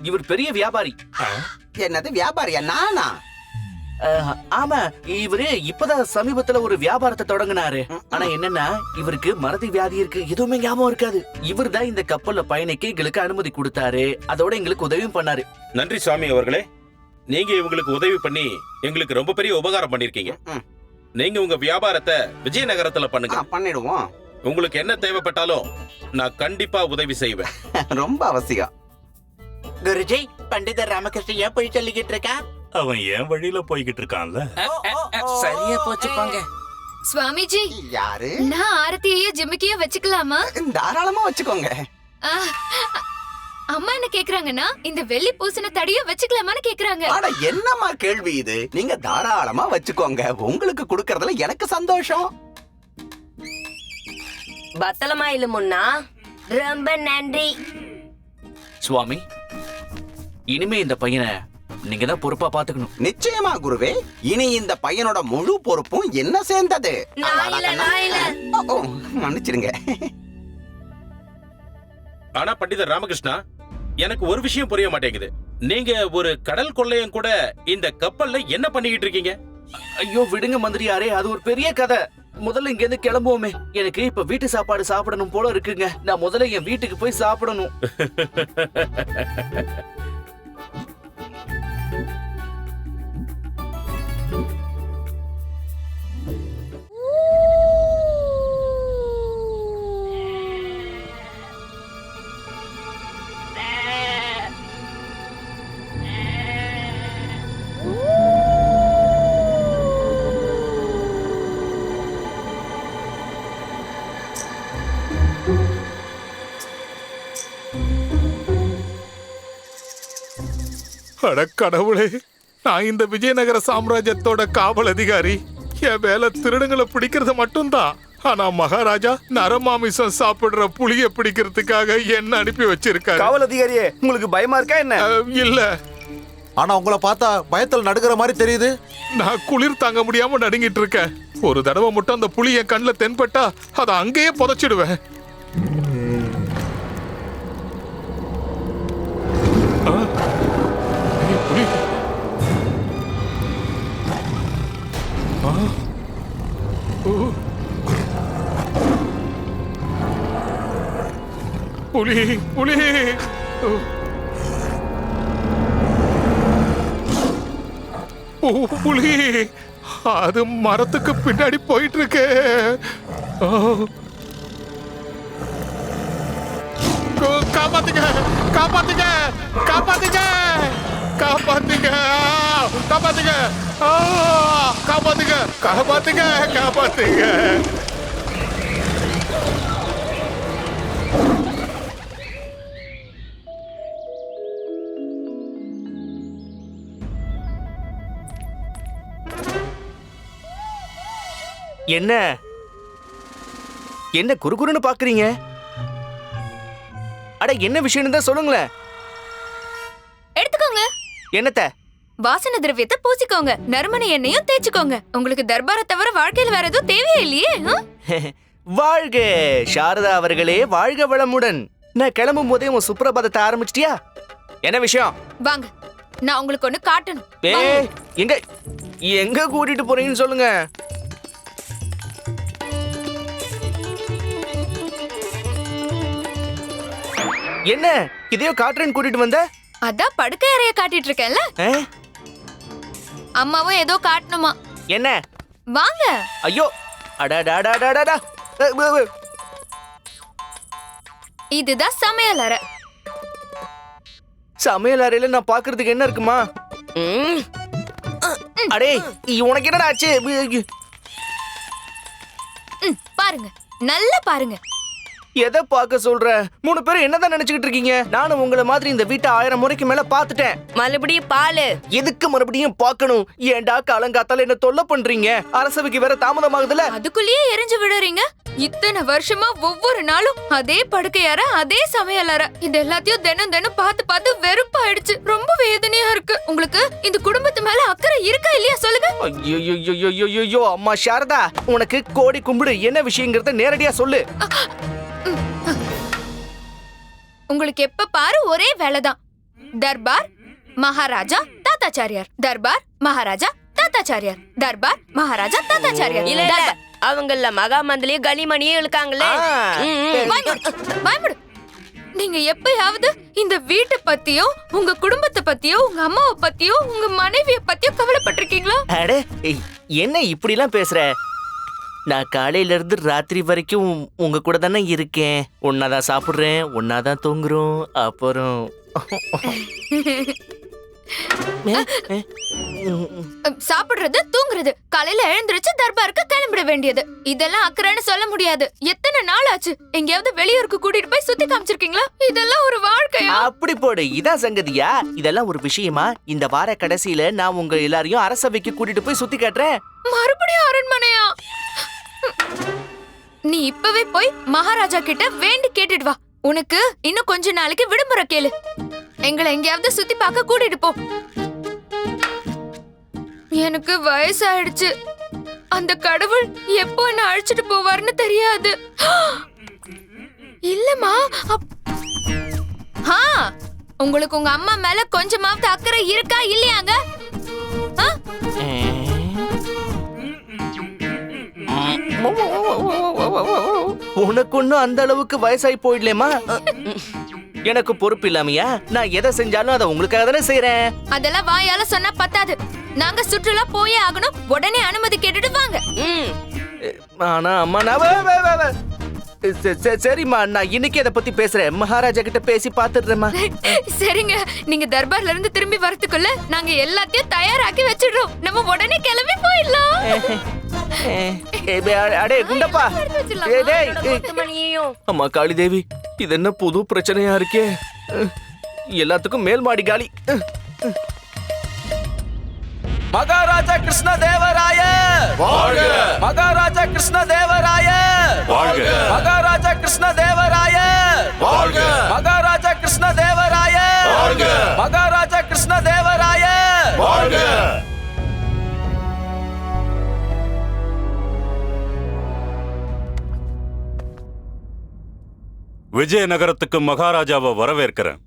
இவர் பெரிய வியாபாரி. என்னது வியாபாரியா? நானா? ஆமா, இவரு இப்பதான் சமீபத்துல ஒரு வியாபாரத்தை தொடங்கினாரு. ஆனா என்னன்னா, இவருக்கு மறதி வியாதி இருக்கு, எதுவுமே ஞாபகம் இருக்காது. இவர் தான் இந்த கப்பல்ல பயணிக்க எங்களுக்கு அனுமதி கொடுத்தாரு. அதோட எங்களுக்கு உதவியும் பண்ணாரு. நன்றி சுவாமி அவர்களே. நீங்க இவங்களுக்கு உதவி பண்ணி எங்களுக்கு ரொம்ப பெரிய உபகாரம் பண்ணிருக்கீங்க. ம். நீங்க உங்க வியாபாரத்தை விஜயநகரத்துல பண்ணுங்க. பண்ணிடுவோம். உங்களுக்கு என்ன தேவைப்பட்டாலும் நான் கண்டிப்பா உதவி செய்வேன். ரொம்ப அவசியம். குருஜி, பண்டிதர் ராமகிருஷ்ணன் ஏன் போய் சொல்லிக்கிட்டு இருக்கா? அவன் என் வழியில போய்கிட்டு இருக்கான்ல. சரியா போச்சு போங்க. சுவாமிஜி, யாரு? நான் ஆரத்தியையும் ஜிமிக்கியும் வச்சுக்கலாமா? தாராளமா வச்சுக்கோங்க. ஆ, அம்மா என்ன கேக்குறாங்கன்னா இந்த வெள்ளி பூசண தடியும் வச்சுக்கலாமான்னு கேக்குறாங்க. அட என்னம்மா கேள்வி இது? நீங்க தாராளமா வச்சுக்கோங்க. உங்களுக்கு கொடுக்கறதுல எனக்கு சந்தோஷம். பத்தலமா இல்ல முன்னா, ரொம்ப நன்றி. சுவாமி, இனிமே இந்த பையனை நீங்க தான் பொறுப்பா பாத்துக்கணும். நிச்சயமா குருவே. இனி இந்த பையனோட முழு பொறுப்பும் என்ன சேர்ந்தது. நான் இல்ல. ஓ, மன்னிச்சிடுங்க. ஆனா பண்டிதர் ராமகிருஷ்ணா, எனக்கு ஒரு விஷயம் புரிய மாட்டேங்குது. நீங்க ஒரு கடல் கொள்ளையன் கூட இந்த கப்பல்ல என்ன பண்ணிக்கிட்டு இருக்கீங்க? ஐயோ விடுங்க மந்திரியாரே, அது ஒரு பெரிய கதை. முதல்ல இங்க இருந்து கிளம்புவோமே. எனக்கு இப்ப வீட்டு சாப்பாடு சாப்பிடணும் போல இருக்குங்க. நான் முதல்ல என் வீட்டுக்கு போய் சாப்பிடணும். அட கடவுளே, நான் இந்த விஜயநகர சாம்ராஜ்யத்தோட காவல் அதிகாரி. என் வேலை திருடங்களை பிடிக்கிறது மட்டும்தான். ஆனா மகாராஜா நரமாமிசம் சாப்பிடுற புலிய பிடிக்கிறதுக்காக என்ன அனுப்பி வச்சிருக்காரு. காவல் அதிகாரியே, உங்களுக்கு பயமா இருக்கா என்ன? இல்ல. ஆனா உங்களை பார்த்தா பயத்தில் நடுக்கிற மாதிரி தெரியுது. நான் குளிர் தாங்க முடியாம நடுங்கிட்டு இருக்கேன். ஒரு தடவை மட்டும் அந்த புலி என் கண்ணுல தென்பட்டா அதை அங்கேயே புதைச்சிடுவேன். புலி. புலி புலி. புலி அது மரத்துக்கு பின்னாடி போயிட்டு இருக்கு. காப்பாத்துங்க காப்பாத்துங்க காப்பாத்துங்க காப்பாத்துங்க காப்பாத்துங்க காப்பாத்துங்க காப்பாத்துங்க காப்பாத்துங்க. என்ன என்ன குறுகுறுன்னு பாக்குறீங்க? அட என்ன விஷயம் தான் சொல்லுங்களேன். எடுத்துக்கோங்க. என்னத்த? வாசன திரவியத்தை பூசிக்கோங்க. நறுமண எண்ணெயும் தேய்ச்சுக்கோங்க. உங்களுக்கு தர்பாரை தவிர வாழ்க்கையில் வேற எதுவும் தேவையே இல்லையே. வாழ்க சாரதா அவர்களே, வாழ்க வளமுடன். நான் கிளம்பும் போதே உன் சுப்ரபாதத்தை ஆரம்பிச்சிட்டியா? என்ன விஷயம்? வாங்க, நான் உங்களுக்கு ஒண்ணு காட்டணும். ஏய், எங்க எங்க கூட்டிட்டு போறீங்கன்னு சொல்லுங்க. என்ன இதையோ காட்டுறேன்னு கூட்டிட்டு வந்த? அதான் படுக்கை அறைய காட்டிட்டு இருக்கேன்ல. அம்மாவும் ஏதோ காட்டணுமா. என்ன? வாங்க. ஐயோ அடடடடடடா. இதுதான் சமையல் அறை. சமையல் அறையில நான் பாக்குறதுக்கு என்ன இருக்குமா? அடே உனக்கு என்னடா ஆச்சு? பாருங்க, நல்லா பாருங்க. எதை பார்க்க சொல்ற? 3 பேரும் என்னதான் நினைச்சுக்கிட்டு இருக்கீங்க? நானும் உங்களை மாதிரி இந்த வீட்டை 1000 முறைக்கு மேல பாத்துட்டேன். மறுபடியும் பாலு. எதுக்கு மறுபடியும் பார்க்கணும்? ஏன்டா காலங்காத்தால என்ன தொல்லை பண்றீங்க? அரசவைக்கு வேற தாமதமாகுதுல. அதுக்குள்ளேயே எரிஞ்சு விடுறீங்க. இத்தனை வருஷமா ஒவ்வொரு நாளும் அதே படுக்கை அறை, அதே சமையல் அறை, இது எல்லாத்தையும் தினம் தினம் பார்த்து பார்த்து வெறுப்பாயிடுச்சு. ரொம்ப வேதனையா இருக்கு. உங்களுக்கு இந்த குடும்பத்து மேல அக்கறை இருக்கா இல்லையா சொல்லுங்க. ஐயோ அம்மா சாரதா, உனக்கு கோடி கும்பிடு. என்ன விஷயங்கிறத நேரடியா சொல்லு. உங்களுக்கு எப்ப பாரு ஒரே வேலைதான். தர்பார் மகாராஜா தாத்தாச்சாரியார், தர்பார் மகாராஜா தாத்தாச்சாரியார், தர்பார் மகாராஜா தாத்தாச்சாரியார். இல்ல இல்ல, அவங்கள மகாமந்திரியும் கனிமணியும் இருக்காங்களே. பயப்படு. நீங்க எப்பயாவது இந்த வீட்டை பத்தியோ உங்க குடும்பத்தை பத்தியோ உங்க அம்மாவை பத்தியோ உங்க மனைவிய பத்தியோ கவலைப்பட்டிருக்கீங்களா? அடே என்ன இப்படிலாம் பேசுற? நான் காலையில இருந்து ராத்திரி வரைக்கும் உங்க கூட தானே இருக்கேன். ஒன்னாதான் சாப்பிடுறேன், ஒன்னாதான் தூங்குறோம். அப்புறம் சாப்பிடுறது, தூங்குறது, காலையில எழுந்திருச்சு தர்பாருக்கு கிளம்பிட வேண்டியது. இதெல்லாம் அக்கறைன்னு சொல்ல முடியாது. எத்தனை நாள் ஆச்சு? எங்கேயாவது வெளியூருக்கு கூட்டிட்டு போய் சுத்தி காமிச்சிருக்கீங்களா? இதெல்லாம் ஒரு வாழ்க்கையா? அப்படி போடு. இதான் சங்கதியா? இதெல்லாம் ஒரு விஷயமா? இந்த வார கடைசியில நான் உங்க எல்லாரையும் அரசவைக்கு கூட்டிட்டு போய் சுத்தி காட்டுறேன். மறுபடியும் அரண்மனையா? நீ இப்பவே போய் மகாராஜா கிட்ட வேண்டி கேட்டுட்டு வா. உனக்கு இன்னும் கொஞ்ச நாளைக்கு விடுமுறை கேளு. எங்களை எங்கேயாவது சுத்தி பார்க்க கூட்டிட்டு போ. எனக்கு வயசாயிடுச்சு. அந்த கடவுள் எப்போ என்ன அழைச்சிட்டு போவார்னு தெரியாது. இல்லம்மா, உங்களுக்கு உங்க அம்மா மேல கொஞ்சமாவது அக்கறை இருக்கா இல்லையாங்க? உனக்கு ஒன்னும் அந்த அளவுக்கு வயசாகி போயிடலேமா? எனக்கு பொறுப்பு இல்லாமையா? நான் எதை செஞ்சாலும் அதை உங்களுக்காக தானே செய்யறேன். அதெல்லாம் வாயால சொன்னா பத்தாது. நாங்க சுற்றுலா போயே ஆகணும். உடனே அனுமதி கேட்டுட்டு வாங்க. ஆனா அம்மா நான் சரிம்மா, நான் இன்னைக்கு அதை பத்தி பேசுறேன். மகாராஜா கிட்ட பேசி பாத்துடுறேம்மா. சரிங்க, நீங்க தர்பார்ல இருந்து திரும்பி வரதுக்குள்ள நாங்க எல்லாத்தையும் தயாராக்கி வச்சிடுறோம். நம்ம உடனே கிளம்பி போயிடலாம். அடே குண்டப்பா, அம்மா காளி தேவி, இது என்ன புது பிரச்சனையா இருக்கே? எல்லாத்துக்கும் மேல் மாடி காலி. மகாராஜா கிருஷ்ண தேவராய வாழ்க! மகாராஜா கிருஷ்ண தேவராய வாழ்க! மகாராஜா கிருஷ்ண தேவராய வாழ்க! மகாராஜா கிருஷ்ண தேவராய வாழ்க! மகாராஜா கிருஷ்ண தேவராய வாழ்க! விஜயநகரத்துக்கு மகாராஜாவை வரவேற்கிறேன்.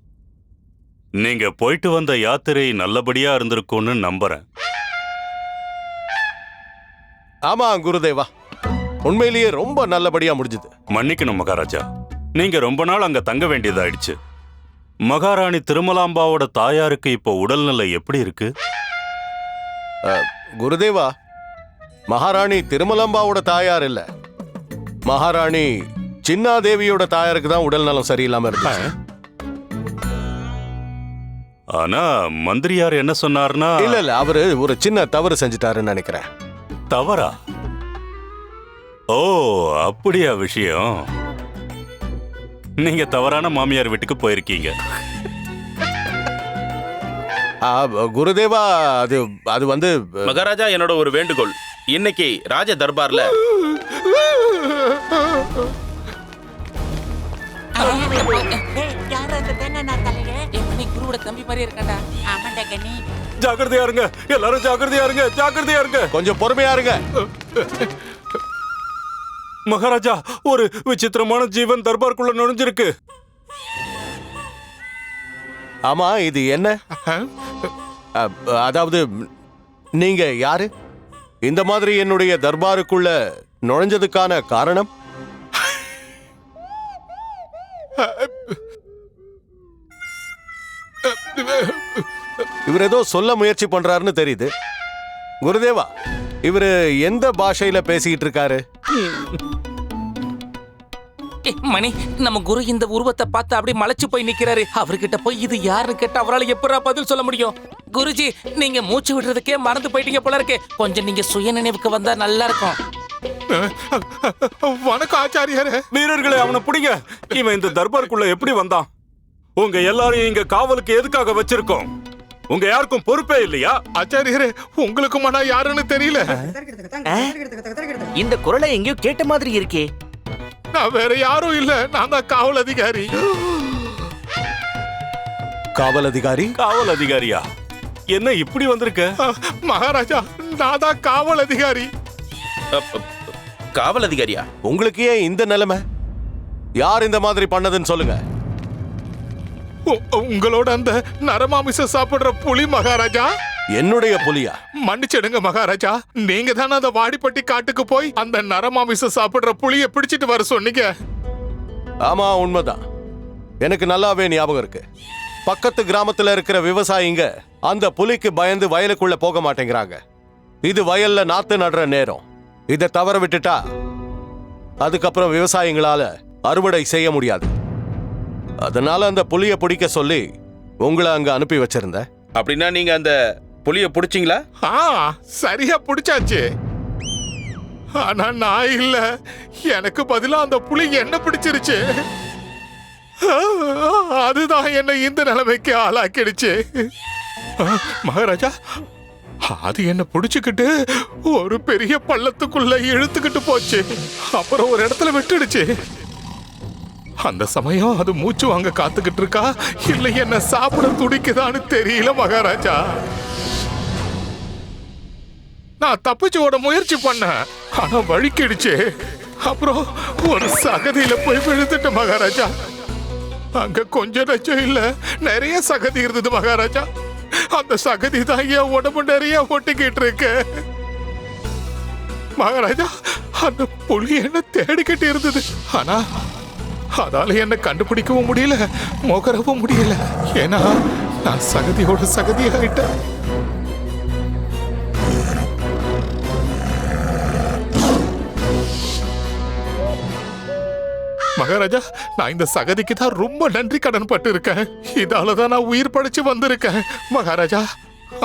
நீங்க போயிட்டு வந்த யாத்திரை நல்லபடியா இருந்திருக்கும்னு நம்புறேன். ஆமா குருதேவா, உண்மையிலேயே ரொம்ப நல்லபடியா முடிஞ்சது. மன்னிக்கணும் மகாராஜா, நீங்க ரொம்ப நாள் அங்க தங்க வேண்டியதாயிடுச்சு. மகாராணி திருமலாம்பாவோட தாயாருக்கு இப்போ உடல்நிலை எப்படி இருக்கு? குருதேவா, மகாராணி திருமலாம்பாவோட தாயார் இல்ல, மகாராணி சின்னாதேவியோட தாயாருக்கு தான் உடல் நலம் சரியில்லாம இருந்துச்சு. ஆனா மந்திரியார் என்ன சொன்னார்னா? இல்ல அவரு ஒரு சின்ன தவறு செஞ்சிட்டாருன்னு நினைக்கிறேன். தவறா? ஓ, அப்படியா விஷயம்? நீங்க தவறான மாமியார் வீட்டுக்கு போயிருக்கீங்க. குருதேவா, அது வந்து மகாராஜா, என்னோட ஒரு வேண்டுகோள். இன்னைக்கு ராஜ தர்பார்ல குருவோட தம்பி மாதிரி இருக்காண்டா. ஜாக்கிரதையா இருங்க, எல்லாரும் ஜாக்கிரதையா இருங்க, ஜாக்கிரதையா இருங்க. கொஞ்சம் பொறுமையா இருங்க. மகாராஜா, ஒரு விசித்திரமான ஜீவன் தர்பாருக்குள்ள நுழைஞ்சிருக்கு. ஆமா, இது என்ன? அதாவது நீங்க யாரு? இந்த மாதிரி என்னுடைய தர்பாருக்குள்ள நுழைஞ்சதுக்கான காரணம்? இவர் ஏதோ சொல்ல முயற்சி பண்றாருன்னு தெரியுது. குருதேவா, இவரு எந்த பாஷையில பேசிக்கிட்டு இருக்காரு? மணி, நம்ம குரு இந்த உருவத்தை பார்த்து அப்படியே மலைச்சு போய் நிக்கிறாரு. அவர்கிட்ட போய் இது யாருன்னு கேட்டா அவரால் எப்படா பதில் சொல்ல முடியும்? குருஜி, நீங்க மூச்சு விடுறதுக்கே மறந்து போயிட்டீங்க போல இருக்கு. கொஞ்சம் நீங்க சுய நினைவுக்கு வந்தா நல்லா இருக்கும். வணக்கம் ஆச்சாரியாரே. வீரர்களே, அவனை பிடிங்க. இவன் இந்த தர்பாருக்குள்ள எப்படி வந்தான்? உங்க எல்லாரையும் இங்க காவலுக்கு எதுக்காக வச்சிருக்கோம்? உங்க யாருக்கும் பொறுப்பே இல்லையா? ஆச்சாரியரே, உங்களுக்கு மனா யாருன்னு தெரியல. இந்த குரலை எங்கேயோ கேட்ட மாதிரி இருக்கே. நான் வேற யாரும் இல்ல, நான் தான் காவல் அதிகாரி. காவல் அதிகாரி? காவல் அதிகாரியா? என்ன இப்படி வந்திருக்க? மகாராஜா, நான் தான் காவல் அதிகாரி. காவல் அதிகாரியா? உங்களுக்கு ஏன் இந்த நிலைமை? யார் இந்த மாதிரி பண்ணதுன்னு சொல்லுங்க. உங்களோட அந்த நரமாமிசம் சாப்பிடுற புலி மகாராஜா. என்னுடைய புலியா? மன்னிச்சிடுங்க மகாராஜா, நீங்க தானே அந்த வாடிப்பட்டி காட்டுக்கு போய் அந்த நரமாமிசம் சாப்பிடுற புலியை பிடிச்சிட்டு வர சொன்னீங்க. ஆமா, உண்மைதான். எனக்கு நல்லாவே ஞாபகம் இருக்கு. பக்கத்து கிராமத்துல இருக்கிற விவசாயிங்க அந்த புலிக்கு பயந்து வயலுக்குள்ள போக மாட்டேங்கிறாங்க. இது வயல்ல நாத்து நடுற நேரம். இதை தவற விட்டுட்டா அதுக்கப்புறம் விவசாயிங்களால அறுவடை செய்ய முடியாது. அதனால அந்த புலிய பிடிக்க சொல்லி உங்களை அங்க அனுப்பி வச்சிருந்த. அப்படின்னா நீங்க அந்த புலிய பிடிச்சிங்களா? சரியா பிடிச்சாச்சு. ஆனா நான் இல்ல, எனக்கு பதிலா அந்த புலி என்ன பிடிச்சிருச்சு. அதுதான் என்ன இந்த நிலைமைக்கு ஆளாக்கிடுச்சு. மகாராஜா, அது என்ன பிடிச்சுக்கிட்டு ஒரு பெரிய பள்ளத்துக்குள்ள இழுத்துக்கிட்டு போச்சு. அப்புறம் ஒரு இடத்துல விட்டுடுச்சு. அந்த சமயம் அது மூச்சு வாங்க காத்துக்கிட்டு இருக்கா, இல்ல என்ன சாப்பிட துடிக்குதான்னு தெரியல மகாராஜா. நான் தப்பிச்சு ஓட முயற்சி பண்ணேன், ஆனா வழிக்கிடுச்சு. அப்புறம் ஒரு சகதியில போய் விழுந்துட்ட மகாராஜா. அங்க கொஞ்சம் நச்சம் இல்ல, நிறைய சகதி இருந்தது மகாராஜா. அந்த சகதி தான் என் உடம்பு நிறைய ஒட்டிக்கிட்டு இருக்கு மகாராஜா. அந்த புலி என்ன தேடிக்கிட்டு இருந்தது, ஆனா அதால என்ன கண்டுபிடிக்கவும் முடியல, முகரவும் முடியல. ஏன்னா நான் சகதியோட சகதியாயிட்டேன். மகாராஜா, நான் இந்த சகதிக்கு தான் ரொம்ப நன்றி கடன் பட்டு இருக்கேன். இதாலதான் நான் உயிர் படைச்சு வந்திருக்கேன் மகாராஜா.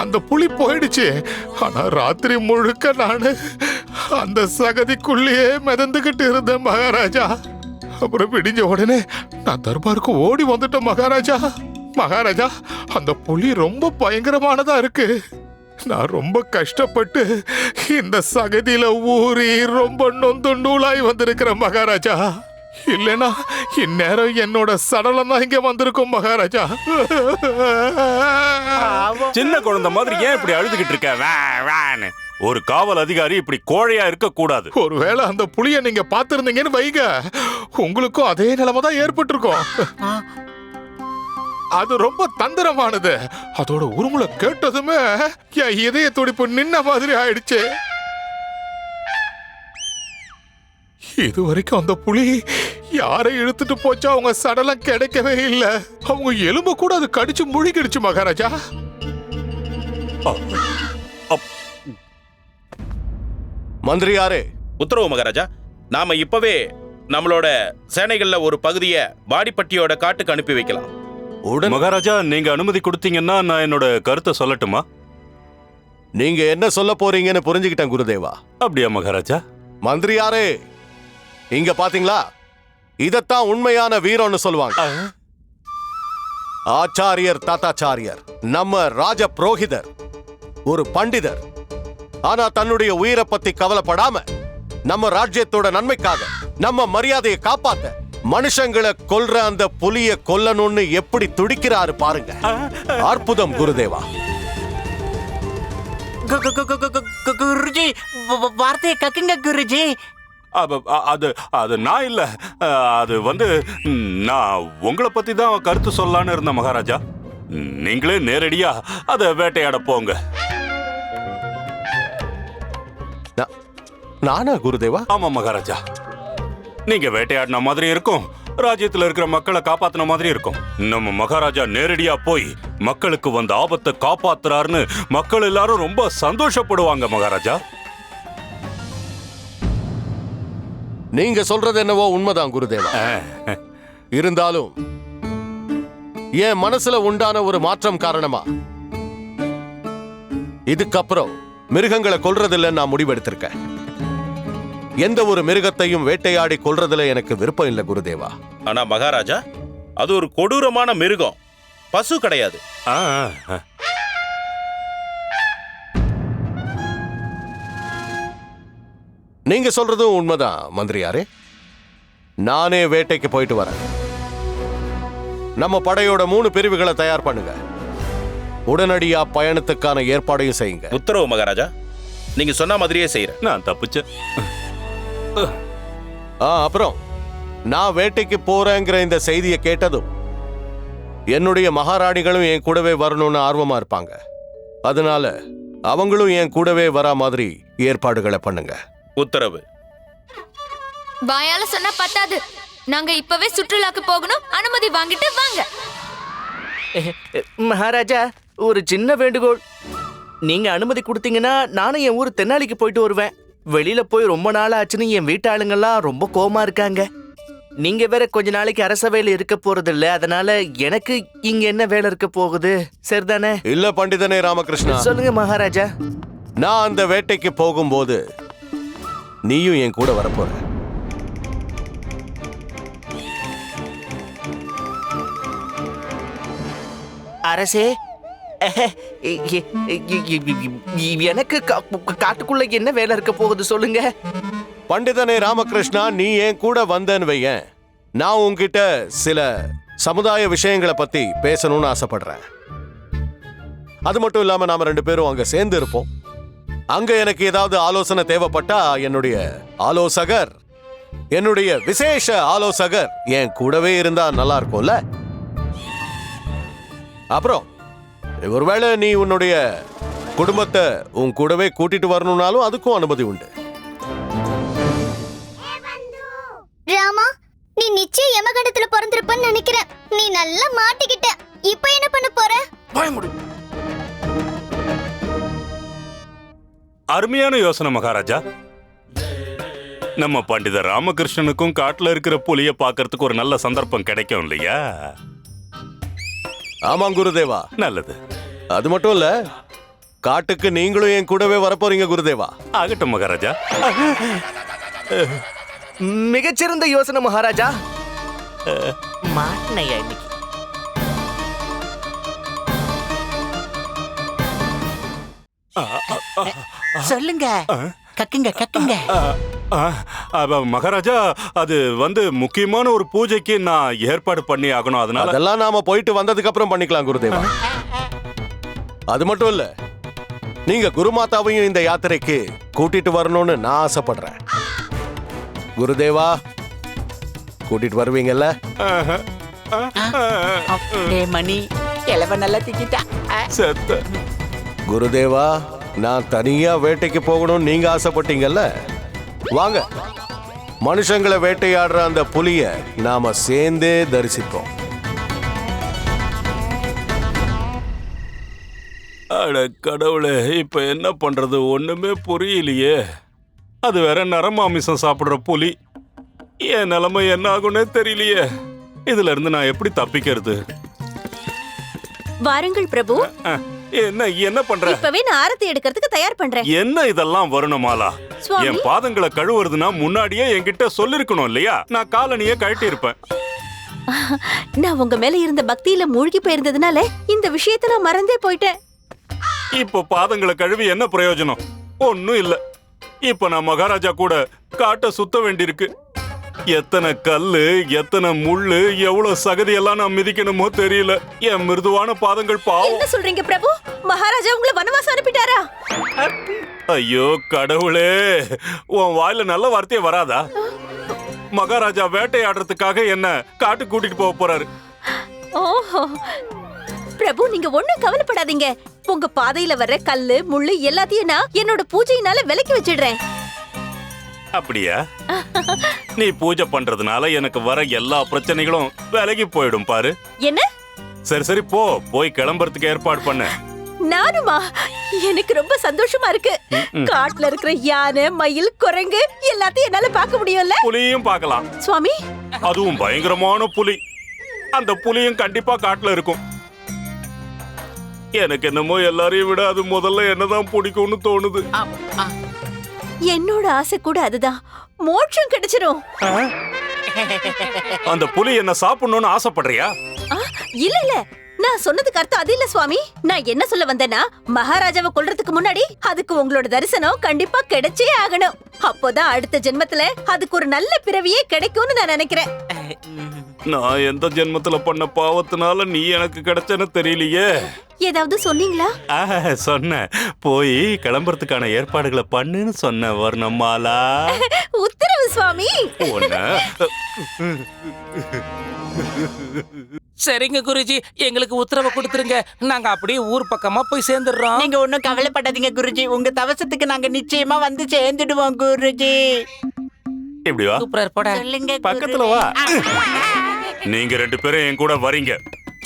அந்த புலி போயிடுச்சு, ஆனா ராத்திரி முழுக்க நானு அந்த சகதிக்குள்ளேயே மிதந்துகிட்டு இருந்தேன் மகாராஜா. அப்புறம் விடிஞ்ச உடனே நான் தர்பாருக்கு ஓடி வந்துட்டேன் மகாராஜா. மகாராஜா, அந்த புலி ரொம்ப பயங்கரமானதா இருக்கு. நான் ரொம்ப கஷ்டப்பட்டு இந்த சகதியில ஊறி ரொம்ப நொந்து நூலாய் வந்திருக்கிறேன் மகாராஜா. இல்லனா இந்நேரம் என்னோட சடலம் தான் இங்க வந்திருக்கும் மகாராஜா. சின்ன குழந்தை மாதிரி ஏன் இப்படி அழுதுகிட்டு இருக்க? ஒரு காவல் அதிகாரி இப்படி கோழையா இருக்க கூடாது. ஒருவேளை அந்த புலிய நீங்க பாத்திருந்தீங்கன்னு வைங்க, உங்களுக்கும் அதே நிலைமை தான் ஏற்பட்டிருக்கும். அது ரொம்ப தந்திரமானது. அதோட உருமுல கேட்டதுமே என் இதய துடிப்பு நின்ன மாதிரி ஆயிடுச்சு. இது வரைக்கும் அந்த புலி யாரை இழுத்துட்டு போச்சா அவங்க சடலம் கிடைக்கவே இல்ல. அவங்க எலும்பு கூட அது கடிச்சு முழுகிடுச்சு மகாராஜா. மந்திரியாரே, உத்தரவு மகாராஜா. நாம இப்பவே நம்மளோட சேனைகள்ல ஒரு பகுதியை வாடிப்பட்டியோட காட்டுக்கு அனுப்பி வைக்கலாம். மகாராஜா, நீங்க அனுமதி கொடுத்தீங்கன்னா நான் என்னோட கருத்தை சொல்லட்டுமா? நீங்க என்ன சொல்ல போறீங்கன்னு புரிஞ்சுக்கிட்டேன் குருதேவா. அப்படியா மகாராஜா? மந்திரியாரே, இங்க பாத்தீங்களா, இதத்தான் உண்மையான வீரம்னு சொல்லுவாங்க. ஆச்சாரியர் தாத்தாச்சாரியர், நம்ம ராஜ புரோகிதர், ஒரு பண்டிதர். ஆனா தன்னுடைய உயிரை பத்தி கவலைப்படாம நம்ம ராஜ்யத்தோட நன்மைக்காக நம்ம மரியாதையை காப்பாத்த மனுஷங்களை கொல்ற அந்த புலிய கொல்லணும்னு எப்படி துடிக்கிறாரு பாருங்க. அற்புதம் குருதேவா. குருஜி, வார்த்தையை கக்குங்க குருஜி. அது நான் இல்ல, அது நான் உங்களை பத்தி தான் கருத்து சொல்லலான்னு இருந்த மகாராஜா. நீங்களே நேரடியா அதை வேட்டையாட போங்க. நானா குருதேவா? ஆமா மகாராஜா. நீங்க வேட்டையாடின மாதிரி இருக்கும், ராஜ்யத்துல இருக்கிற மக்களை காப்பாத்தின மாதிரி இருக்கும். நம்ம மகாராஜா நேரடியா போய் மக்களுக்கு வந்த ஆபத்தை காப்பாத்துறாருன்னு மக்கள் எல்லாரும் ரொம்ப சந்தோஷப்படுவாங்க மகாராஜா. நீங்க சொல்றது என்னவோ உண்மைதான் குருதேவா. இருந்தாலும் என் மனசுல உண்டான ஒரு மாற்றம் காரணமா இதுக்கப்புறம் மிருகங்களை கொல்றதில்ல நான் முடிவெடுத்திருக்கேன். எந்த ஒரு மிருகத்தையும் வேட்டையாடி கொல்றதுல எனக்கு விருப்பம் இல்லை குருதேவா. ஆனா மகாராஜா, அது ஒரு கொடூரமான மிருகம், பசு கிடையாது. நீங்க சொல்றதும் உண்மைதான் மந்திரியாரே. நானே வேட்டைக்கு போயிட்டு வரேன். நம்ம படையோட 3 பிரிவுகளை தயார் பண்ணுங்க. உடனடியா பயணத்துக்கான ஏற்பாடையும் செய்யுங்க. உத்தரவு மகாராஜா. நீங்க சொன்ன மாதிரியே செய்யறேன். நான் தப்பிச்சேன். அப்புறம் நான் வேட்டைக்கு போறேங்கிற இந்த செய்தியை கேட்டதும் என்னுடைய மகாராணிகளும் என் கூடவே வரணும்னு ஆர்வமா இருப்பாங்க. அதனால அவங்களும் என் கூடவே வரா மாதிரி ஏற்பாடுகளை பண்ணுங்க. உத்தரவு. வாயால சொன்னா பத்தாது, நாங்க இப்பவே சுற்றுலாக்கு போகணும். அனுமதி வாங்கிட்டு வாங்க. மகாராஜா, ஒரு சின்ன வேண்டுகோள். நீங்க அனுமதி கொடுத்தீங்கன்னா நானும் என் ஊர் தென்னாலிக்கு போயிட்டு வருவேன். வெளியில போய் ரொம்ப நாள் ஆச்சுன்னு என் வீட்டாளுங்கெல்லாம் ரொம்ப கோவமா இருக்காங்க. நீங்க வேற கொஞ்ச நாளைக்கு அரசவையில இருக்க போறது இல்ல, அதனால எனக்கு இங்க என்ன வேலை இருக்க போகுது? சரிதானே? இல்ல பண்டிதனே ராமகிருஷ்ணா. சொல்லுங்க மகாராஜா. நான் அந்த வேட்டைக்கு போகும்போது நீயும் என் கூட வரப்போற. அரசே, எனக்கு காட்டுக்குள்ள என்ன வேலை இருக்க போகுது சொல்லுங்க. பண்டிதனே ராமகிருஷ்ணா, நீ என் கூட வந்தேன்னு வையேன், நான் உன்கிட்ட சில சமுதாய விஷயங்களை பத்தி பேசணும்னு ஆசைப்படுறேன். அது மட்டும் இல்லாம நாம 2 பேரும் அங்க சேர்ந்து இருப்போம். அங்க எனக்கு ஏதாவது ஆலோசனை தேவைப்பட்டா என்னுடைய ஆலோசகர், என்னுடைய விசேஷ ஆலோசகர் என் கூடவே இருந்தா நல்லா இருக்கும்ல. அப்புறம் ஒருவேளை நீ உன்னுடைய குடும்பத்தை உன் கூடவே கூட்டிட்டு வரணும்னாலும் அதுக்கும் அனுமதி உண்டு. ராமா, நீ நிச்சயம் யமகண்டத்துல பிறந்திருப்பன்னு நினைக்கிறேன். நீ நல்லா மாட்டிக்கிட்ட. இப்போ என்ன பண்ண போற? அருமையான யோசனை மகாராஜா. நம்ம பண்டிதர் ராமகிருஷ்ணனுக்கும் காட்டுல இருக்கிற புலிய பாக்குறதுக்கு ஒரு நல்ல சந்தர்ப்பம் கிடைக்கும் இல்லையா? ஆமா குருதேவா. நல்லது. அது மட்டும் இல்ல, காட்டுக்கு நீங்களும் என் கூடவே வரப்போறீங்க குருதேவா. ஆகட்டும் மகாராஜா. மிகச்சிறந்த யோசனை மகாராஜா. மாட்னையா இன்னைக்கு. சொல்லுங்க, கக்குங்க கக்குங்க. மகாராஜா, அது முக்கியமான ஒரு பூஜைக்கு நான் ஏற்பாடு பண்ணி ஆகணும். அதனால அதெல்லாம் நாம போயிட்டு வந்ததுக்கு அப்புறம் பண்ணிக்கலாம் குருதேவா. அது மட்டும் இல்ல, நீங்க குருமாதாவையும் இந்த யாத்திரைக்கு கூட்டிட்டு வரணும்னு நான் ஆசைப்படுறேன். குருதேவா, கூட்டிட்டு வருவீங்கல்ல? மணி கிழவ நல்லா திக்கிட்டா. குருதேவா, நான் தனியா வேட்டைக்கு போகணும்னு நீங்க ஆசைப்பட்டீங்கல்ல, வாங்க, மனுஷங்களை வேட்டையாடுற அந்த புலிய நாம சேர்ந்தே தரிசிப்போம். அட கடவுளே, இப்ப என்ன பண்றது? ஒண்ணுமே புரியலையே. அது வேற நரமாமிசம் சாப்பிடுற புலி. என் நிலைமை என்ன ஆகும்னே தெரியலையே. இதுல இருந்து நான் எப்படி தப்பிக்கிறது? வாருங்கள் பிரபு. என்ன பண்ற? இப்பவே நான் ஆரத்தி எடுக்கிறதுக்கு தயார் பண்றேன். என்ன இதெல்லாம் வரணுமாலா? என் பாதங்களை கழுவுறதுனா முன்னாடியே என்கிட்ட சொல்லிருக்கணும் இல்லையா? நான் காலனியே கழட்டி இருப்பேன். நான் உங்க மேல இருந்த பக்தியில மூழ்கி போயிருந்ததுனால இந்த விஷயத்தை நான் மறந்தே போயிட்டேன். இப்போ பாதங்களை கழுவி என்ன பிரயோஜனம்? ஒன்னும் இல்ல. இப்ப நான் மகாராஜா கூட காட்ட சுத்த வேண்டியிருக்கு. எத்தனை கல்லு, எத்தனை முள்ளு, எவ்வளவு சகதி எல்லாம் நான் மிதிக்கணுமோ தெரியல. என் மிருதுவான பாதங்கள் பாவம். என்ன சொல்றீங்க பிரபு? மகாராஜா உங்களை வனவாசம் அனுப்பிட்டாரா? ஐயோ கடவுளே, உன் வாயில நல்ல வார்த்தையே வராதா? மகாராஜா வேட்டையாடுறதுக்காக என்ன காட்டு கூட்டிட்டு போக போறாரு. ஓஹோ பிரபு, நீங்க ஒண்ணும் கவலைப்படாதீங்க. உங்க பாதையில வர்ற கல்லு முள்ளு எல்லாத்தையும் நான் என்னோட பூஜையினால விலக்கி வச்சிடுறேன். அப்படியா? நீ பூஜை பண்றதுனால எனக்கு வர எல்லா பிரச்சனைகளும் விலகி போயிடும் பாரு. என்ன? சரி போய் கிளம்புறதுக்கு ஏற்பாடு பண்ண. நானுமா? எனக்கு ரொம்ப சந்தோஷமா இருக்கு. காட்டுல இருக்கிற யானை, மயில், குரங்கு எல்லாத்தையும் என்னால பார்க்க முடியும்ல? புலியும் பார்க்கலாம் சுவாமி. அதுவும் பயங்கரமான புலி. அந்த புலியும் கண்டிப்பா காட்டுல இருக்கும். எனக்கு என்னமோ எல்லாரையும் விட அது முதல்ல என்னதான் பிடிக்கும்னு தோணுது. என்னோட ஆசை கூட அதுதான். மோட்சம் கிடைச்சிரும். அந்த புலி என்ன சாப்பிடணும்னு ஆசைப்படுறியா? இல்ல, நான் சொன்னதுக்கு அர்த்தம் அது இல்ல சுவாமி. நான் என்ன சொல்ல வந்தேன்னா, மகாராஜாவை கொல்றதுக்கு முன்னாடி அதுக்கு உங்களோட தரிசனம் கண்டிப்பா கிடைச்சே ஆகணும். அப்போதான் அடுத்த ஜென்மத்துல அதுக்கு ஒரு நல்ல பிறவியே கிடைக்கும்னு நான் நினைக்கிறேன். நான் எந்த ஜென்மத்துல பண்ண பாவத்தினால நீ எனக்கு கிடைச்சேன்னு தெரியலையே. ஏதாவது சொன்னீங்களா? சொன்ன, போய் கிளம்புறதுக்கான ஏற்பாடுகளை பண்ணுன்னு சொன்ன. வர்ணமாலா. உத்தரவு சுவாமி. சரிங்க குருஜி, எங்களுக்கு உத்தரவு கொடுத்துருங்க. நாங்க அப்படியே ஊர் பக்கமா போய் சேர்ந்துடுறோம். நீங்க ஒண்ணும் கவலைப்படாதீங்க குருஜி. உங்க தவசத்துக்கு நாங்க நிச்சயமா வந்து சேர்ந்துடுவோம் குருஜி. இப்படி வா. சூப்பரா போடா. பக்கத்துல வா. நீங்க 2 பேரும் என் கூட வரீங்க.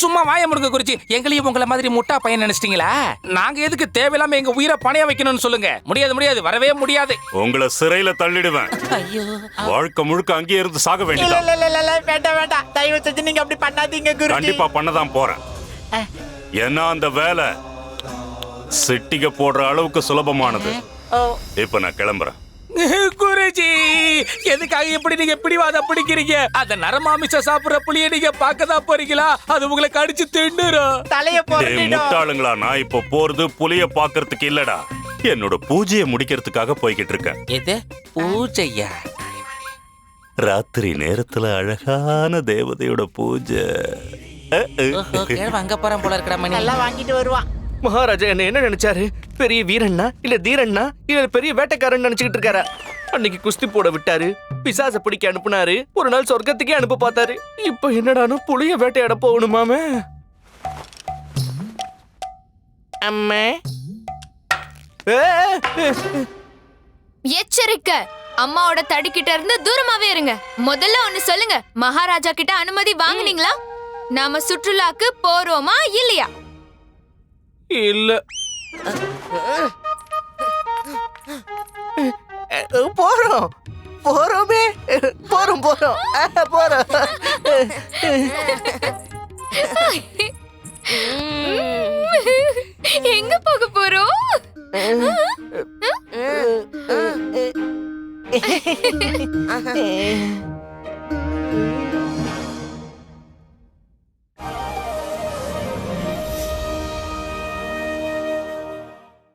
சும்மா வாய முடுங்க குருஜி. எங்களையும் உங்களை மாதிரி முட்டா பையன் நினைச்சிட்டீங்களா? நாங்க எதுக்கு தேவையில்லாம எங்க உயிரை பணைய வைக்கணும்னு சொல்லுங்க. முடியாது, வரவே முடியாது. உங்களை சிறையில தள்ளிடுவேன். ஐயோ, வாழ்க்கை முழுக்க அங்கேயே இருந்து சாக இல்ல வேண்டியதா? இல்ல இல்ல இல்ல வேண்டாம் தயவு செஞ்சு நீங்க அப்படி பண்ணாதீங்க குருஜி. கண்டிப்பா பண்ணதான் போறேன். ஏன்னா அந்த வேலை சிட்டிக போடுற அளவுக்கு சுலபமானது. இப்ப நான் கிளம்புறேன். குருஜி, எதுக்காக இப்படி நீங்க பிடிவாதம் பிடிக்கிறீங்க? அந்த நரமாமிச சாப்பிடுற புளிய நீங்க பார்க்கதான் போறீங்களா? அது உங்களை கடிச்சு தின்னுரும். தலைய டேய் முட்டாளுங்களா, நான் இப்ப போறது புலிய பாக்குறதுக்கு இல்லடா, என்னோட பூஜையை முடிக்கிறதுக்காக போய்கிட்டு இருக்கேன். எது பூஜையா? ராத்திரி நேரத்துல அழகான தேவதையோட பூஜை. அங்க போறேன் போல இருக்கிற மணி. நல்லா வாங்கிட்டு வருவான். மகாராஜா என்ன நினைச்சாரு? பெரிய வீரன்னா இல்ல தீரன்னா இல்ல பெரிய வேட்டைக்காரன் நினைச்சுக்கிட்டு இருக்காரா? அன்னைக்கு குஸ்தி போட விட்டாரு, பிசாச பிடிக்க அனுப்புனாரு, ஒரு நாள் சொர்க்கத்துக்கே அனுப்ப பார்த்தாரு. இப்ப என்னடானு புளிய வேட்டையாட போகணுமாமே. அம்மா, எச்சரிக்கை, அம்மாவோட தடிக்கிட்ட இருந்து தூரமாவே இருங்க. முதல்ல ஒண்ணு சொல்லுங்க, மகாராஜா கிட்ட அனுமதி வாங்குனீங்களா? நாம சுற்றுலாக்கு போறோமா இல்லையா? இல்ல. போறோம் போறோமே போறோம் போறோம் போறோம். எங்க போக போறோம்?